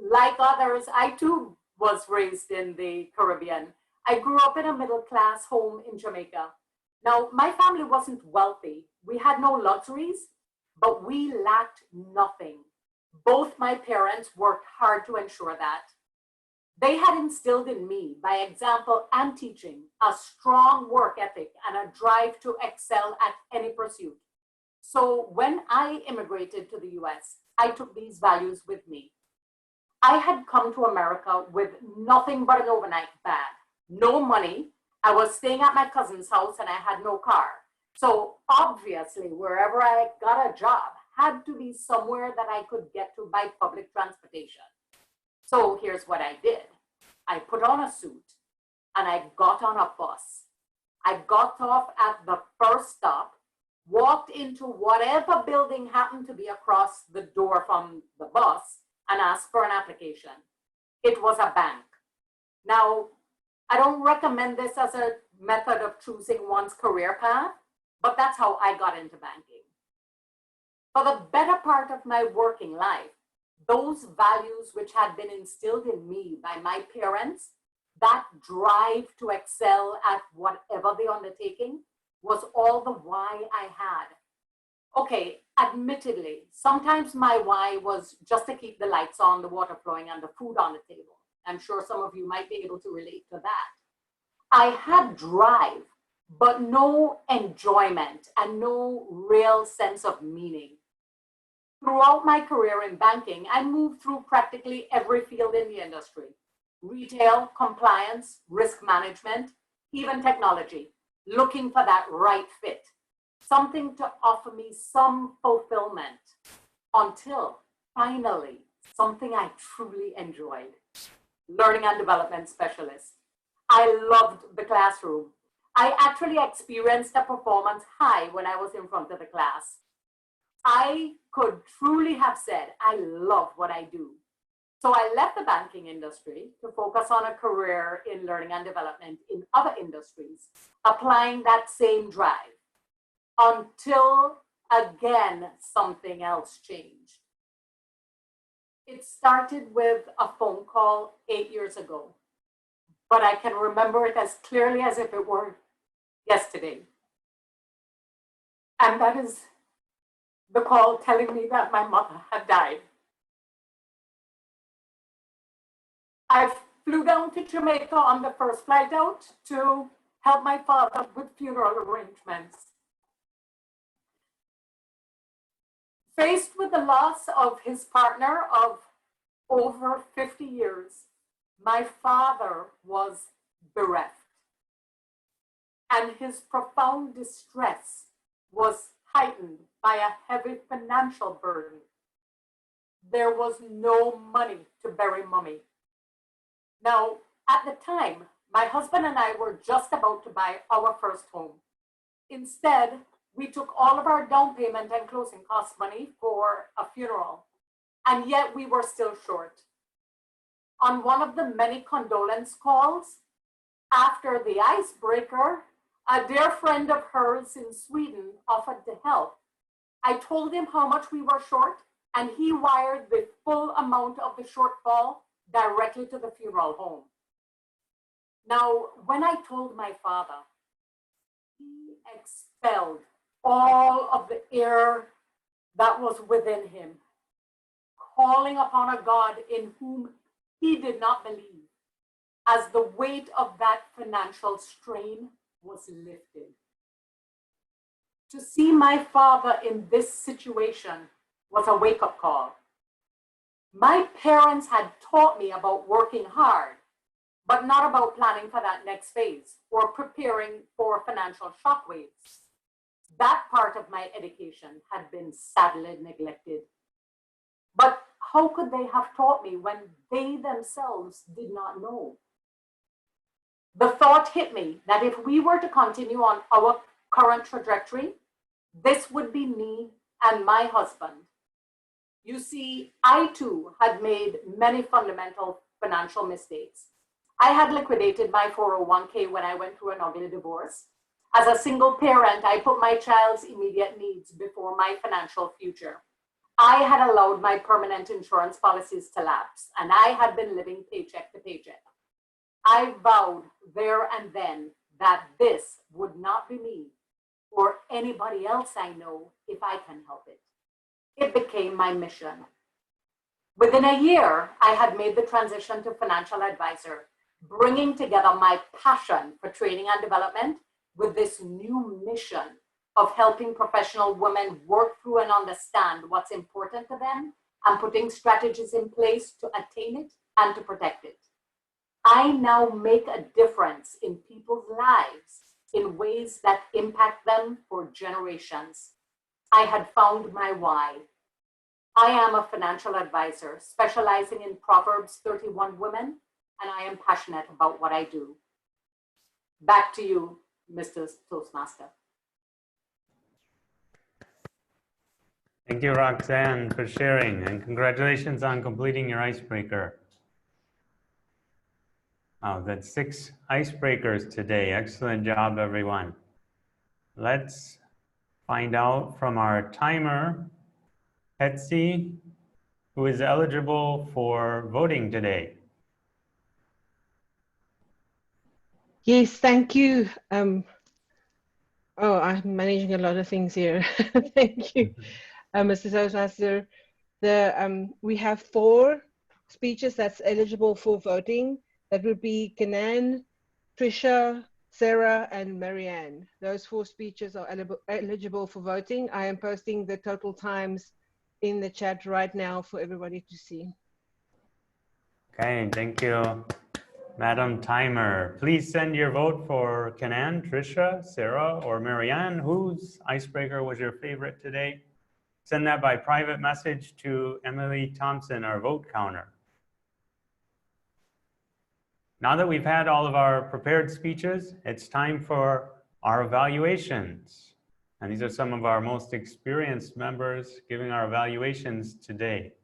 like others, I too was raised in the Caribbean. I grew up in a middle-class home in Jamaica. Now, my family wasn't wealthy. We had no luxuries, but we lacked nothing. Both my parents worked hard to ensure that. They had instilled in me, by example and teaching, a strong work ethic and a drive to excel at any pursuit. So when I immigrated to the US, I took these values with me. I had come to America with nothing but an overnight bag, no money. I was staying at my cousin's house and I had no car. So obviously, wherever I got a job had to be somewhere that I could get to by public transportation. So here's what I did. I put on a suit, and I got on a bus. I got off at the first stop, walked into whatever building happened to be across the door from the bus, and asked for an application. It was a bank. Now, I don't recommend this as a method of choosing one's career path, but that's how I got into banking. For the better part of my working life, those values which had been instilled in me by my parents, that drive to excel at whatever the undertaking, was all the why I had. Okay, admittedly, sometimes my why was just to keep the lights on, the water flowing, and the food on the table. I'm sure some of you might be able to relate to that. I had drive, but no enjoyment and no real sense of meaning. Throughout my career in banking, I moved through practically every field in the industry: retail, compliance, risk management, even technology, looking for that right fit, something to offer me some fulfillment, until finally something I truly enjoyed: learning and development specialist. I loved the classroom. I actually experienced a performance high when I was in front of the class. I could truly have said, I love what I do. So I left the banking industry to focus on a career in learning and development in other industries, applying that same drive, until again, something else changed. It started with a phone call 8 years ago, but I can remember it as clearly as if it were yesterday. And that is the call telling me that my mother had died. I flew down to Jamaica on the first flight out to help my father with funeral arrangements. Faced with the loss of his partner of over 50 years, my father was bereft. And his profound distress was heightened by a heavy financial burden. There was no money to bury Mummy. Now, at the time, my husband and I were just about to buy our first home. Instead, we took all of our down payment and closing cost money for a funeral, and yet we were still short. On one of the many condolence calls, after the icebreaker, a dear friend of hers in Sweden offered to help. I told him how much we were short, and he wired the full amount of the shortfall directly to the funeral home. Now, when I told my father, he expelled all of the air that was within him, calling upon a God in whom he did not believe, as the weight of that financial strain was lifted. To see my father in this situation was a wake-up call. My parents had taught me about working hard, but not about planning for that next phase or preparing for financial shockwaves. That part of my education had been sadly neglected. But how could they have taught me when they themselves did not know? The thought hit me that if we were to continue on our current trajectory, this would be me and my husband. You see, I too had made many fundamental financial mistakes. I had liquidated my 401k when I went through an ugly divorce. As a single parent, I put my child's immediate needs before my financial future. I had allowed my permanent insurance policies to lapse, and I had been living paycheck to paycheck. I vowed there and then that this would not be me or anybody else I know if I can help it. It became my mission. Within a year, I had made the transition to financial advisor, bringing together my passion for training and development with this new mission of helping professional women work through and understand what's important to them and putting strategies in place to attain it and to protect it. I now make a difference in people's lives in ways that impact them for generations. I had found my why. I am a financial advisor specializing in Proverbs 31 women and I am passionate about what I do. Back to you, Mr. Toastmaster. Thank you, Roxanne, for sharing, and congratulations on completing your icebreaker. Wow, that's 6 icebreakers today. Excellent job, everyone. Let's find out from our timer, Betsy, who is eligible for voting today. Yes, thank you. Oh, I'm managing a lot of things here. Thank you, Mr. Toastmaster. We have 4 speeches that's eligible for voting. That would be Kenan, Tricia, Sara, and Maryanne. Those 4 speeches are eligible for voting. I am posting the total times in the chat right now for everybody to see. Okay, thank you, Madam Timer. Please send your vote for Kenan, Tricia, Sara, or Maryanne. Whose icebreaker was your favorite today? Send that by private message to Emily Thompson, our vote counter. Now that we've had all of our prepared speeches, it's time for our evaluations. And these are some of our most experienced members giving our evaluations today.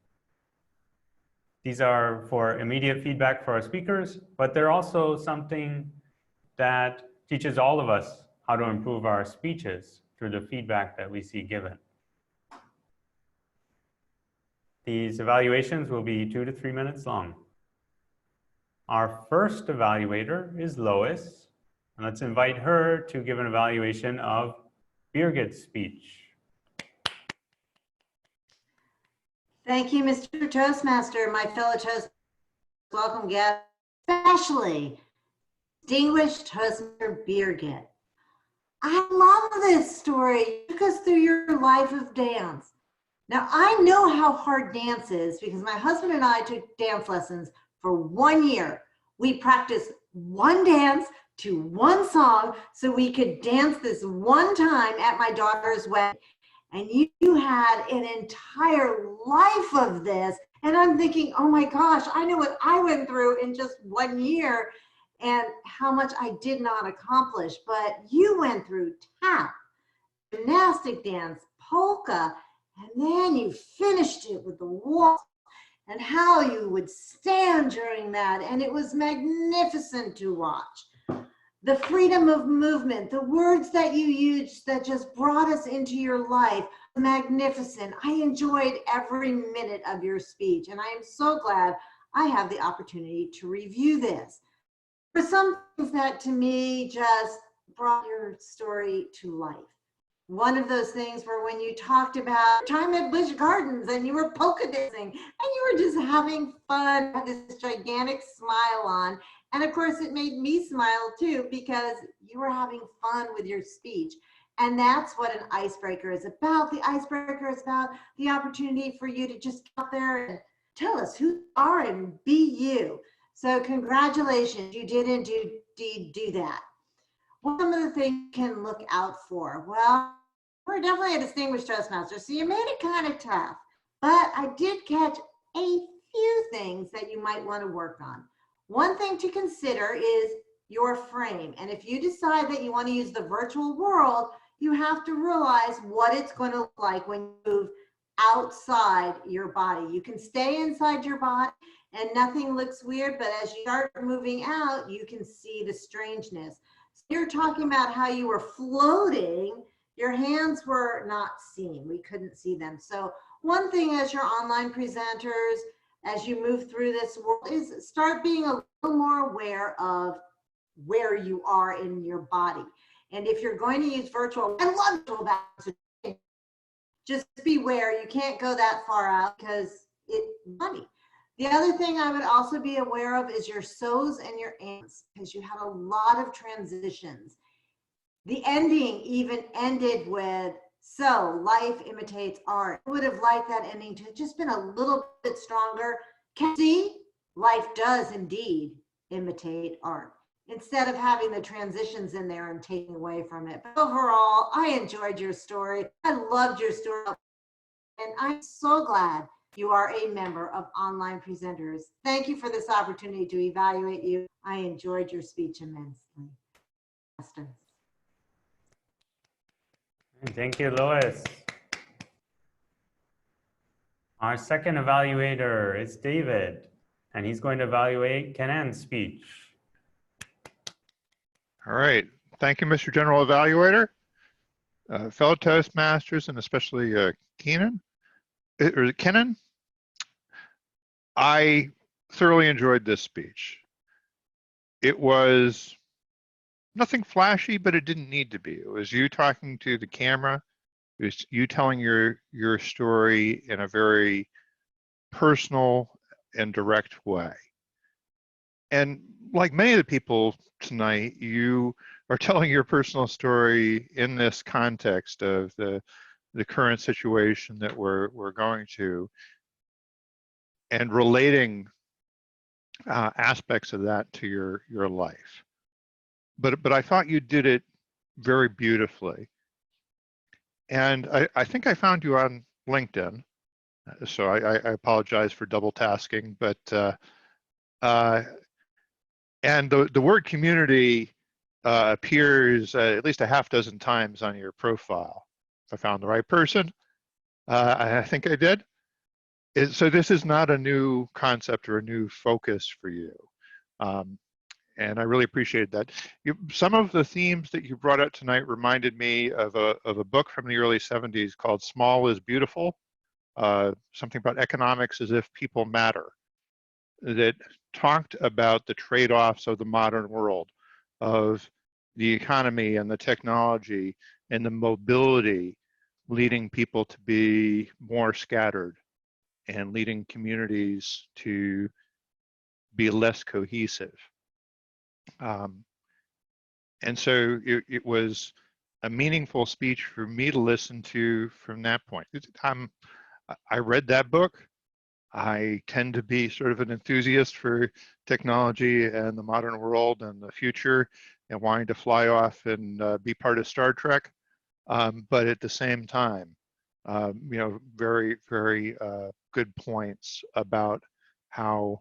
These are for immediate feedback for our speakers, but they're also something that teaches all of us how to improve our speeches through the feedback that we see given. These evaluations will be 2 to 3 minutes long. Our first evaluator is Lois, and let's invite her to give an evaluation of Birgit's speech. Thank you, Mr. Toastmaster, my fellow Toastmasters, welcome guests, especially distinguished Toastmaster Birgit. I love this story. You took us through your life of dance. Now, I know how hard dance is because my husband and I took dance lessons for 1 year. We practiced one dance to one song so we could dance this one time at my daughter's wedding. And you had an entire life of this. And I'm thinking, oh my gosh, I know what I went through in just 1 year and how much I did not accomplish. But you went through tap, gymnastic dance, polka, and then you finished it with the waltz and how you would stand during that. And it was magnificent to watch. The freedom of movement, the words that you used that just brought us into your life, magnificent. I enjoyed every minute of your speech, and I am so glad I have the opportunity to review this. For some things that to me just brought your story to life. One of those things were when you talked about time at Busch Gardens and you were polka dancing and you were just having fun, had this gigantic smile on. And of course it made me smile too because you were having fun with your speech. And that's what an icebreaker is about. The icebreaker is about the opportunity for you to just get out there and tell us who you are and be you. So congratulations, you did indeed do that. What are some of the things you can look out for? Well, we're definitely a distinguished Toastmaster, so you made it kind of tough. But I did catch a few things that you might want to work on. One thing to consider is your frame. And if you decide that you want to use the virtual world, you have to realize what it's going to look like when you move outside your body. You can stay inside your body and nothing looks weird, but as you start moving out, you can see the strangeness. So you're talking about how you were floating, your hands were not seen. We couldn't see them. So one thing as your online presenters, as you move through this world, is start being a little more aware of where you are in your body. And if you're going to use virtual, I love virtual balance. Just beware, you can't go that far out because it's funny. The other thing I would also be aware of is your so's and your ands, because you had a lot of transitions. The ending even ended with, so life imitates art. I would have liked that ending to have just been a little bit stronger. Can see, life does indeed imitate art, instead of having the transitions in there and taking away from it. But overall, I enjoyed your story. I loved your story. And I'm so glad You are a member of Online Presenters. Thank you for this opportunity to evaluate you. I enjoyed your speech immensely. Thank you, Lois. Our second evaluator is David, and he's going to evaluate Kenan's speech. All right. Thank you, Mr. General Evaluator. Fellow Toastmasters, and especially Kenan, I thoroughly enjoyed this speech. It was nothing flashy, but it didn't need to be. It was you talking to the camera. It was you telling your story in a very personal and direct way. And like many of the people tonight, you are telling your personal story in this context of the current situation that we're going to, and relating aspects of that to your life. But I thought you did it very beautifully. And I think I found you on LinkedIn, so I apologize for double tasking, but and the word community appears at least a half dozen times on your profile. If I found the right person, I think I did. So this is not a new concept or a new focus for you. And I really appreciated that. Some of the themes that you brought out tonight reminded me of a book from the early 70s called Small is Beautiful, something about economics as if people matter, that talked about the trade-offs of the modern world, of the economy and the technology and the mobility leading people to be more scattered and leading communities to be less cohesive. And so it was a meaningful speech for me to listen to from that point. I read that book. I tend to be sort of an enthusiast for technology and the modern world and the future and wanting to fly off and be part of Star Trek. But at the same time, you know, very, very good points about how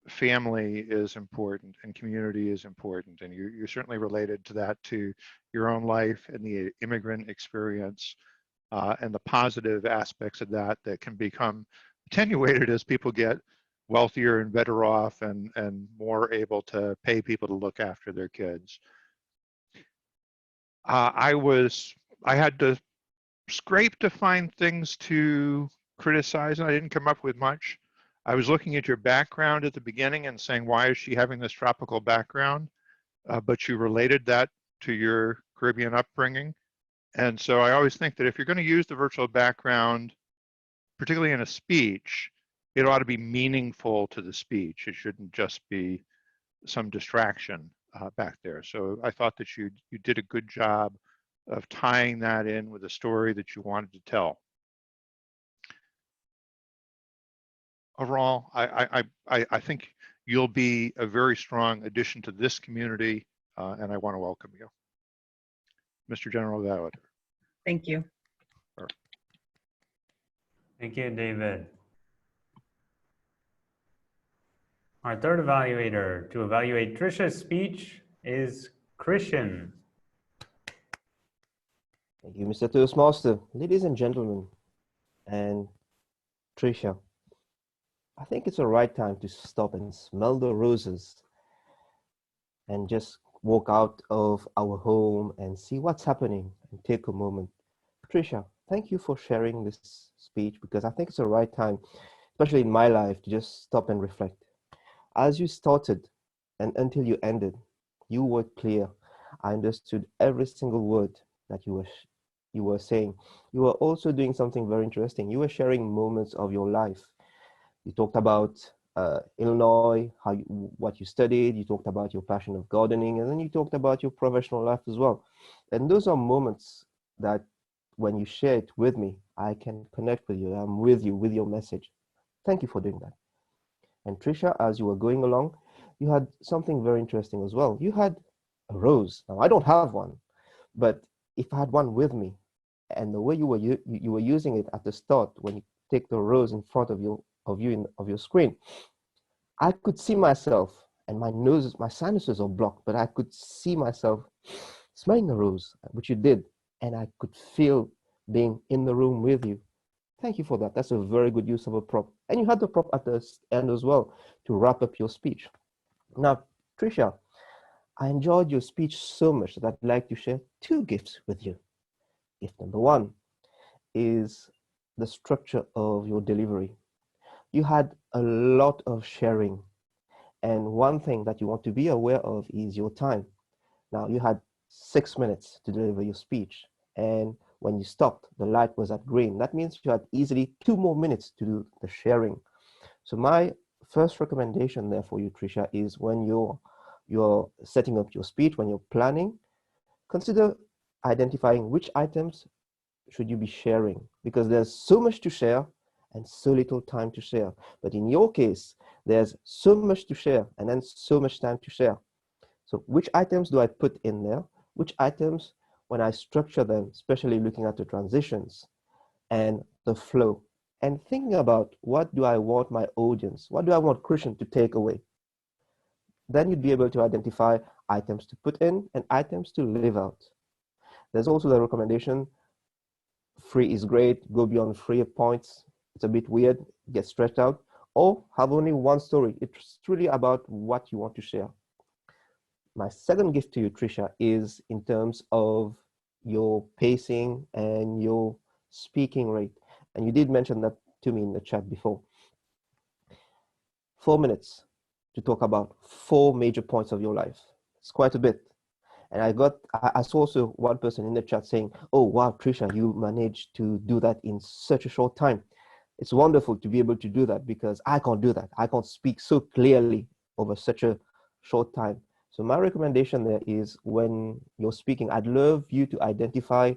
family is important and community is important. And you're certainly related to that, to your own life and the immigrant experience and the positive aspects of that can become attenuated as people get wealthier and better off and more able to pay people to look after their kids. I had to scrape to find things to criticize, and I didn't come up with much. I was looking at your background at the beginning and saying, why is she having this tropical background? But you related that to your Caribbean upbringing. And so I always think that if you're going to use the virtual background, particularly in a speech, it ought to be meaningful to the speech. It shouldn't just be some distraction back there. So I thought that you did a good job of tying that in with a story that you wanted to tell. Overall, I think you'll be a very strong addition to this community, and I want to welcome you. Mr. General Evaluator. Thank you. Sure. Thank you, David. Our third evaluator to evaluate Tricia's speech is Christian. Thank you, Mr. Toastmaster. Ladies and gentlemen, and Tricia, I think it's the right time to stop and smell the roses and just walk out of our home and see what's happening and take a moment. Tricia, thank you for sharing this speech, because I think it's the right time, especially in my life, to just stop and reflect. As you started and until you ended, you were clear. I understood every single word that you were saying. You were also doing something very interesting. You were sharing moments of your life. You talked about Illinois, what you studied. You talked about your passion of gardening, and then you talked about your professional life as well. And those are moments that when you share it with me, I can connect with you. I'm with you, with your message. Thank you for doing that. And Tricia, as you were going along, you had something very interesting as well. You had a rose. Now, I don't have one, but if I had one with me, and the way you were using it at the start, when you take the rose in front of your screen, I could see myself, and my sinuses are blocked, but I could see myself smelling the rose, which you did, and I could feel being in the room with you. Thank you for that. That's a very good use of a prop. And you had the prop at the end as well to wrap up your speech. Now, Tricia, I enjoyed your speech so much that I'd like to share 2 gifts with you. Gift number 1 is the structure of your delivery. You had a lot of sharing. And one thing that you want to be aware of is your time. Now, you had 6 minutes to deliver your speech. And when you stopped, the light was at green. That means you had easily 2 more minutes to do the sharing. So my first recommendation there for you, Tricia, is when you're setting up your speech, when you're planning, consider identifying which items should you be sharing, because there's so much to share and so little time to share. But in your case, there's so much to share and then so much time to share. So which items do I put in there? Which items, when I structure them, especially looking at the transitions and the flow, and thinking about what do I want my audience, what do I want Christian to take away? Then you'd be able to identify items to put in and items to leave out. There's also the recommendation, 3 is great, go beyond 3 points. It's a bit weird, get stretched out, or have only 1 story. It's really about what you want to share. My second gift to you, Tricia, is in terms of your pacing and your speaking rate. And you did mention that to me in the chat before. 4 minutes to talk about 4 major points of your life. It's quite a bit. And I saw also one person in the chat saying, oh, wow, Tricia, you managed to do that in such a short time. It's wonderful to be able to do that because I can't do that. I can't speak so clearly over such a short time. So my recommendation there is when you're speaking, I'd love you to identify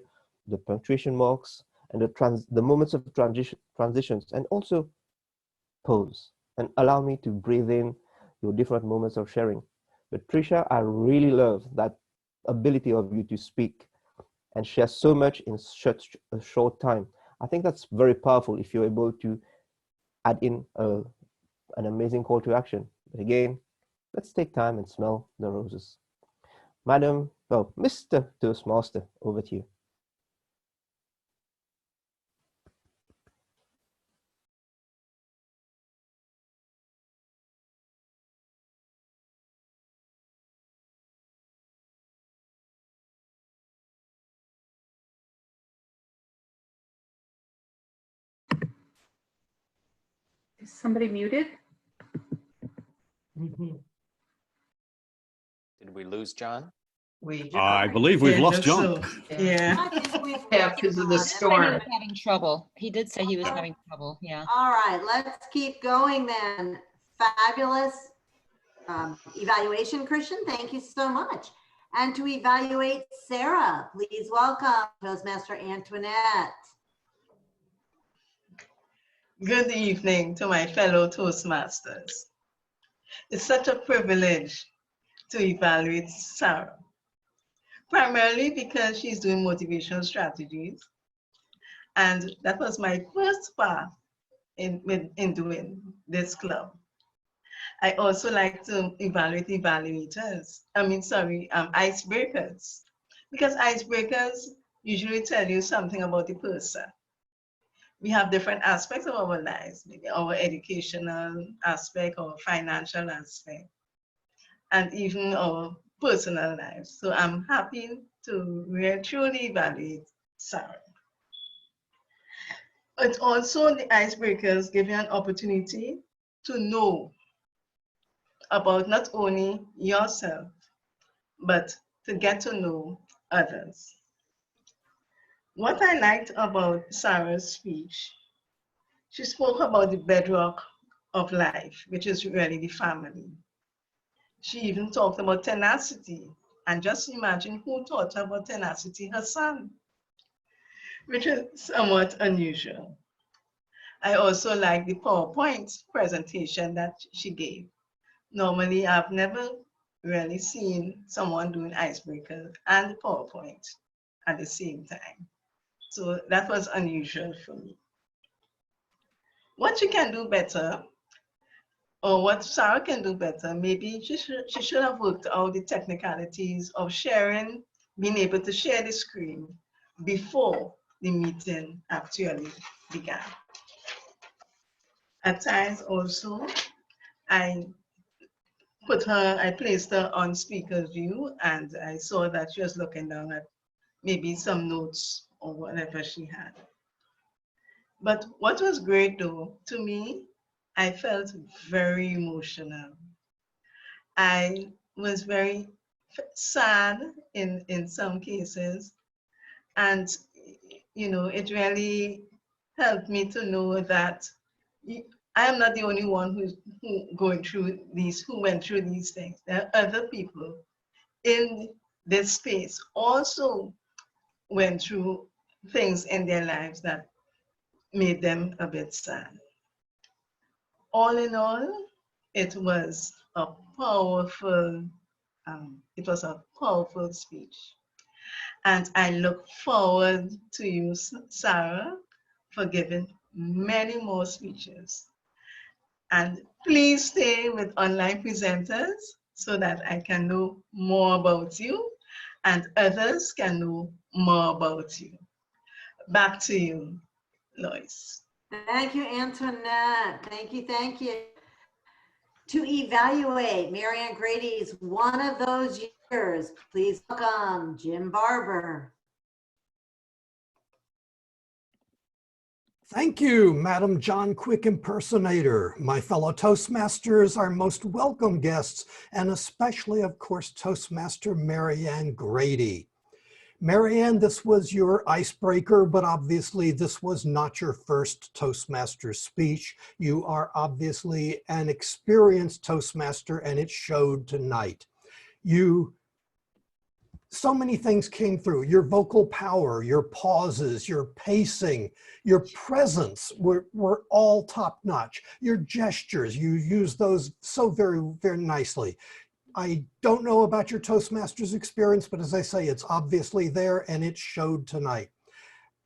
the punctuation marks and the moments of transitions, and also pause and allow me to breathe in your different moments of sharing. But Tricia, I really love that ability of you to speak and share so much in such a short time. I think that's very powerful if you're able to add in an amazing call to action. But again, let's take time and smell the roses. Mr. Toastmaster, over to you. Is somebody muted? Did we lose John? I believe we've lost John. Yeah, because of the storm. He was having trouble. He did say he was having trouble. Yeah. All right, let's keep going then. Fabulous evaluation, Christian. Thank you so much. And to evaluate Sara, please welcome Toastmaster Antoinette. Good evening to my fellow Toastmasters. It's such a privilege to evaluate Sara, primarily because she's doing motivational strategies. And that was my first path in doing this club. I also like to evaluate icebreakers, because icebreakers usually tell you something about the person. We have different aspects of our lives, maybe our educational aspect or financial aspect, and even our personal lives. So I'm happy to really truly evaluate Sara. But also the icebreakers give you an opportunity to know about not only yourself, but to get to know others. What I liked about Sara's speech, she spoke about the bedrock of life, which is really the family. She even talked about tenacity, and just imagine who taught her about tenacity, her son, which is somewhat unusual. I also like the PowerPoint presentation that she gave. Normally, I've never really seen someone doing icebreaker and PowerPoint at the same time. So that was unusual for me. what she can do better, or what Sara can do better, maybe she should have worked out the technicalities of sharing, being able to share the screen before the meeting actually began. At times also, I placed her on speaker view, and I saw that she was looking down at maybe some notes or whatever she had. But what was great though, to me, I felt very emotional. I was very sad in some cases. And, you know, it really helped me to know that I am not the only one who went through these things. There are other people in this space also went through things in their lives that made them a bit sad. All in all, it was a powerful speech. And I look forward to you, Sara, for giving many more speeches. And please stay with Online Presenters so that I can know more about you and others can know more about you. Back to you, Lois. Thank you, Antoinette. Thank you, thank you. To evaluate Maryanne Grady's One of Those Years, please welcome Jim Barber. Thank you, Madam John Quick Impersonator. My fellow Toastmasters, our most welcome guests, and especially, of course, Toastmaster Maryanne Grady. Maryanne, this was your icebreaker, but obviously this was not your first Toastmaster speech. You are obviously an experienced Toastmaster, and it showed tonight. So many things came through. Your vocal power, your pauses, your pacing, your presence were all top-notch. Your gestures, you used those so very, very nicely. I don't know about your Toastmasters experience, but as I say, it's obviously there and it showed tonight.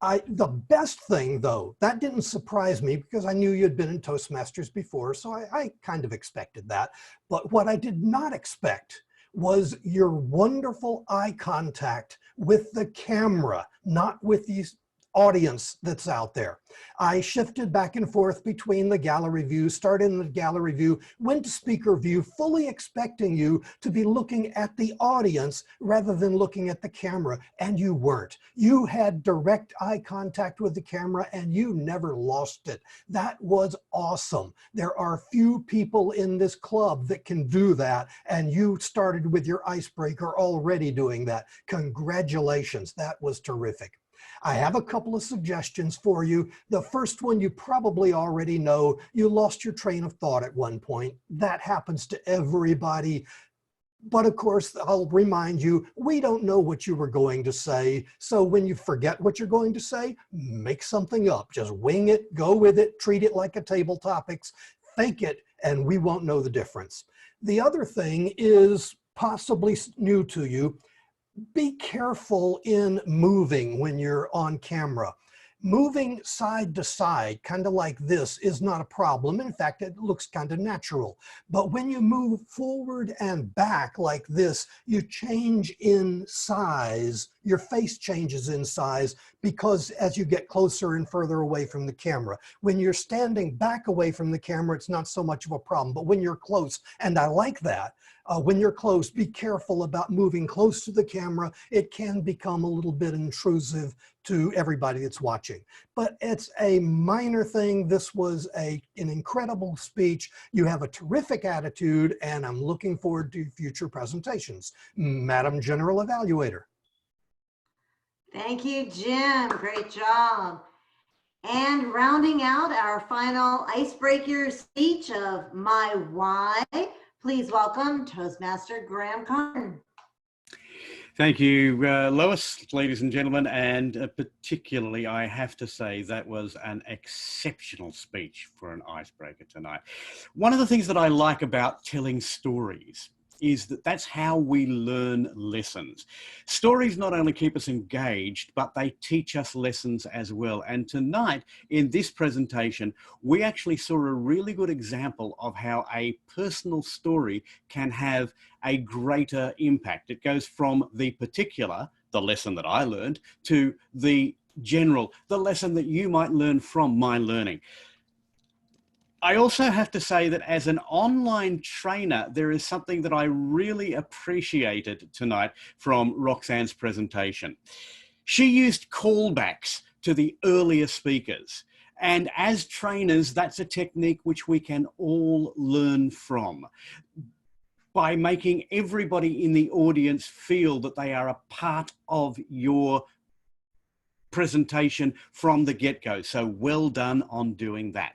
The best thing though, that didn't surprise me because I knew you'd been in Toastmasters before, so I kind of expected that. But what I did not expect was your wonderful eye contact with the camera, not with the audience that's out there. I shifted back and forth between the gallery view, started in the gallery view, went to speaker view, fully expecting you to be looking at the audience rather than looking at the camera, and you weren't. You had direct eye contact with the camera and you never lost it. That was awesome. There are few people in this club that can do that, and you started with your icebreaker already doing that. Congratulations, that was terrific. I have a couple of suggestions for you. The first one you probably already know. You lost your train of thought at one point. That happens to everybody. But of course, I'll remind you, we don't know what you were going to say. So when you forget what you're going to say, make something up. Just wing it, go with it, treat it like a table topics, fake it, and we won't know the difference. The other thing is possibly new to you. Be careful in moving when you're on camera. Moving side to side, kind of like this, is not a problem. In fact, it looks kind of natural. But when you move forward and back like this, you change in size. Your face changes in size because as you get closer and further away from the camera. When you're standing back away from the camera, it's not so much of a problem. But when you're close, and I like that, when you're close, be careful about moving close to the camera. It can become a little bit intrusive to everybody that's watching. But it's a minor thing. This was an incredible speech. You have a terrific attitude, and I'm looking forward to future presentations. Madam General Evaluator. Thank you, Jim. Great job. And rounding out our final icebreaker speech of My Why, please welcome Toastmaster Graham Carton. Thank you, Lois, ladies and gentlemen, and particularly I have to say that was an exceptional speech for an icebreaker tonight. One of the things that I like about telling stories is that that's how we learn lessons. Stories not only keep us engaged, but they teach us lessons as well. And tonight in this presentation, we actually saw a really good example of how a personal story can have a greater impact. It goes from the particular, the lesson that I learned, to the general, the lesson that you might learn from my learning. I also have to say that as an online trainer, there is something that I really appreciated tonight from Roxanne's presentation. She used callbacks to the earlier speakers. And as trainers, that's a technique which we can all learn from, by making everybody in the audience feel that they are a part of your presentation from the get-go. So well done on doing that.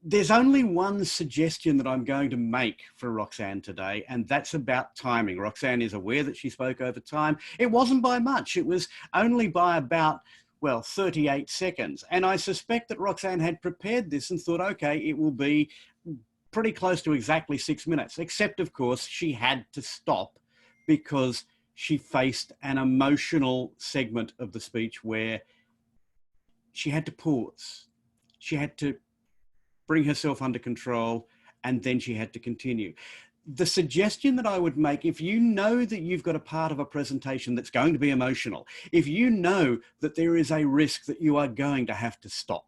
There's only one suggestion that I'm going to make for Roxanne today, and that's about timing. Roxanne is aware that she spoke over time. It wasn't by much. It was only by about, well, 38 seconds. And I suspect that Roxanne had prepared this and thought, okay, it will be pretty close to exactly 6 minutes, except of course she had to stop because she faced an emotional segment of the speech where she had to pause. She had to bring herself under control, and then she had to continue. The suggestion that I would make, if you know that you've got a part of a presentation that's going to be emotional, if you know that there is a risk that you are going to have to stop,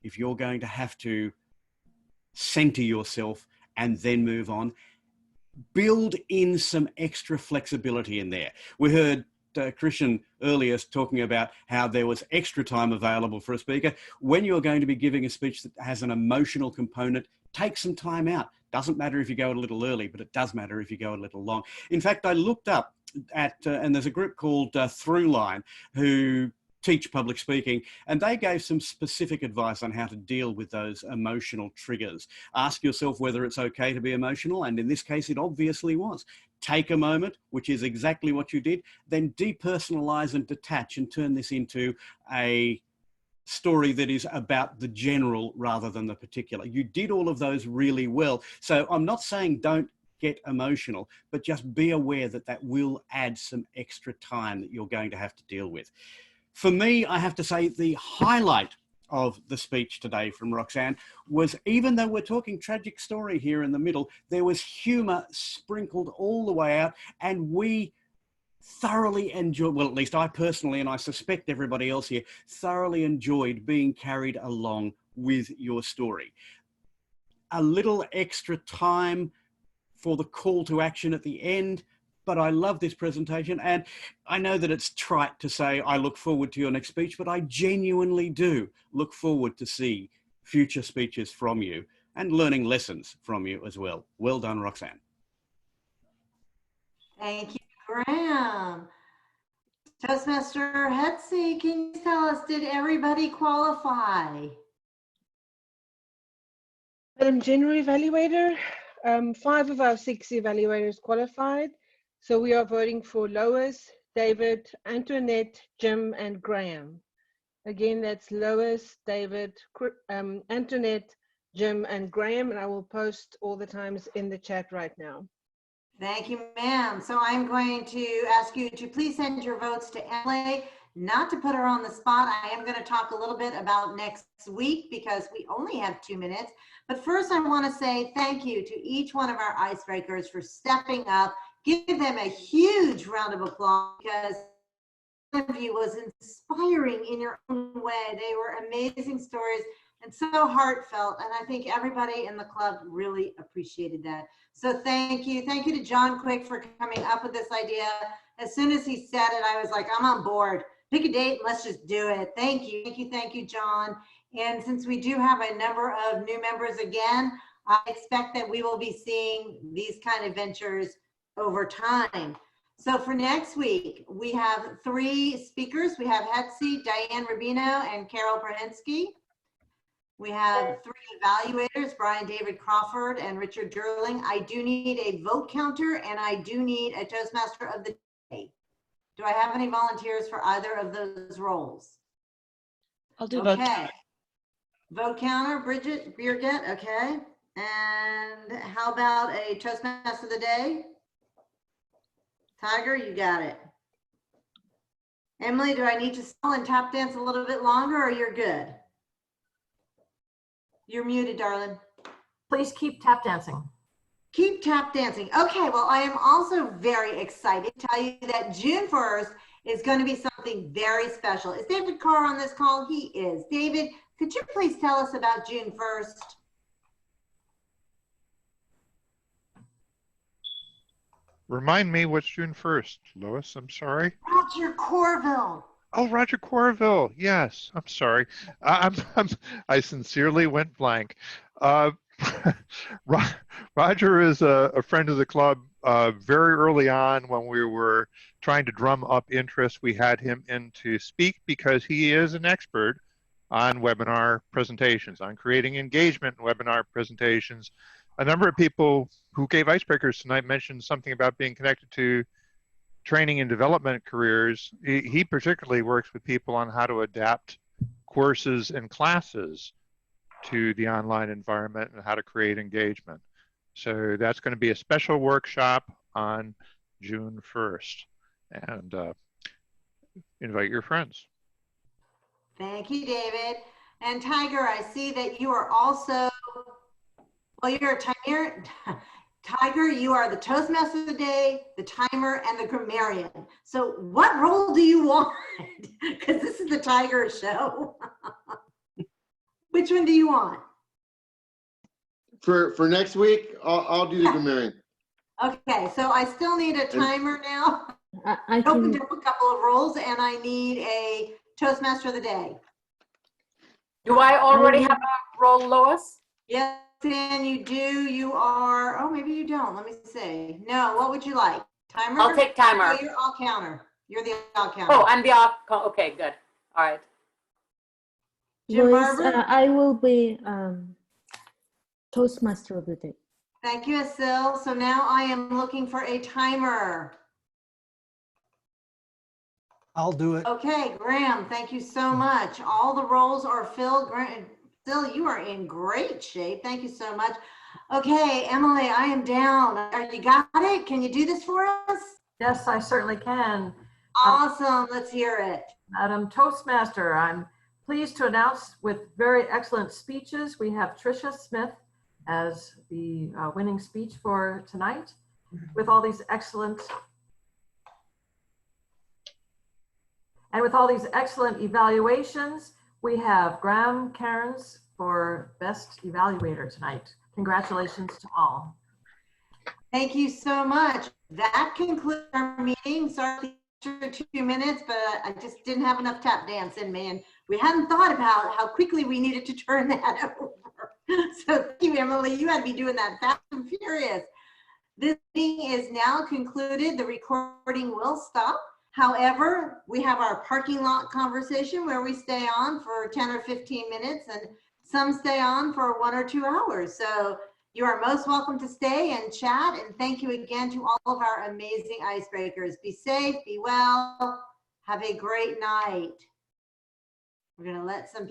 if you're going to have to center yourself and then move on, build in some extra flexibility in there. We heard Christian earlier talking about how there was extra time available for a speaker. When you're going to be giving a speech that has an emotional component, take some time out. Doesn't matter if you go a little early, but it does matter if you go a little long. In fact, I looked up at, and there's a group called Throughline who teach public speaking, and they gave some specific advice on how to deal with those emotional triggers. Ask yourself whether it's okay to be emotional, and in this case, it obviously was. Take a moment, which is exactly what you did, then depersonalize and detach and turn this into a story that is about the general rather than the particular. You did all of those really well. So I'm not saying don't get emotional, but just be aware that that will add some extra time that you're going to have to deal with. For me, I have to say the highlight of the speech today from Roxanne was, even though we're talking tragic story here in the middle, there was humor sprinkled all the way out, and we thoroughly enjoyed, well, at least I personally, and I suspect everybody else here, thoroughly enjoyed being carried along with your story. A little extra time for the call to action at the end, but I love this presentation, and I know that it's trite to say I look forward to your next speech, but I genuinely do look forward to see future speeches from you and learning lessons from you as well. Well done, Roxanne. Thank you, Graham. Toastmaster Hetzi, can you tell us, did everybody qualify? Madam General Evaluator, 5 of our 6 evaluators qualified. So we are voting for Lois, David, Antoinette, Jim, and Graham. Again, that's Lois, David, Antoinette, Jim, and Graham, and I will post all the times in the chat right now. Thank you, ma'am. So I'm going to ask you to please send your votes to Emily. Not to put her on the spot, I am going to talk a little bit about next week because we only have 2 minutes. But first, I want to say thank you to each one of our icebreakers for stepping up. Give them a huge round of applause because one of you was inspiring in your own way. They were amazing stories and so heartfelt. And I think everybody in the club really appreciated that. So thank you. Thank you to John Quick for coming up with this idea. As soon as he said it, I was like, I'm on board. Pick a date and let's just do it. Thank you. Thank you. Thank you, John. And since we do have a number of new members again, I expect that we will be seeing these kind of ventures over time. So for next week, we have 3 speakers. We have Hetzi, Diane Rubino, and Carol Prahinsky. We have 3 evaluators, Brian David Crawford and Richard Durling. I do need a vote counter, and I do need a Toastmaster of the day. Do I have any volunteers for either of those roles? I'll do vote. Okay. Vote counter, Bridget Bierget, okay. And how about a Toastmaster of the day? Tiger, you got it. Emily, do I need to stall and tap dance a little bit longer, or you're good? You're muted, darling. Please keep tap dancing. Keep tap dancing. Okay, well, I am also very excited to tell you that June 1st is going to be something very special. Is David Carr on this call? He is. David, could you please tell us about June 1st? Remind me what's June 1st, Lois. I'm sorry. Roger Corville. Oh, Roger Corville. Yes, I'm sorry. I sincerely went blank. Roger is a friend of the club. Very early on, when we were trying to drum up interest, we had him in to speak because he is an expert on webinar presentations, on creating engagement in webinar presentations. A number of people who gave icebreakers tonight mentioned something about being connected to training and development careers. He particularly works with people on how to adapt courses and classes to the online environment and how to create engagement. So that's going to be a special workshop on June 1st. And invite your friends. Thank you, David. And Tiger, I see that you are also, well, you're a timer. Tiger, you are the Toastmaster of the day, the timer, and the grammarian. So what role do you want? Because this is the Tiger show. Which one do you want? For next week, I'll do the grammarian. Okay, so I still need a timer now. I opened up a couple of roles, and I need a Toastmaster of the day. Do I already have a role, Lois? Yes, and you do. You are, oh, maybe you don't. Let me see. No, what would you like? Timer? I'll take timer. Oh, you're all counter. You're the all counter. Oh, I'm the off. Okay, good. All right. Jim Lois, Barber? I will be Toastmaster of the day. Thank you, Asil. So now I am looking for a timer. I'll do it. Okay, Graham, thank you so much. All the roles are filled. Graham, Still, you are in great shape. Thank you so much. Okay, Emily, I am down. You got it? Can you do this for us? Yes, I certainly can. Awesome. Let's hear it. Madam Toastmaster, I'm pleased to announce with very excellent speeches, we have Tricia Smith as the winning speech for tonight. With all these excellent evaluations, we have Graham Cairns for Best Evaluator tonight. Congratulations to all. Thank you so much. That concludes our meeting. Sorry for 2 minutes, but I just didn't have enough tap dance in me, and we hadn't thought about how quickly we needed to turn that over. So thank you, Emily. You had to be doing that fast and furious. This meeting is now concluded. The recording will stop. However, we have our parking lot conversation where we stay on for 10 or 15 minutes, and some stay on for 1 or 2 hours. So you are most welcome to stay and chat. And thank you again to all of our amazing icebreakers. Be safe, be well, have a great night. We're going to let some people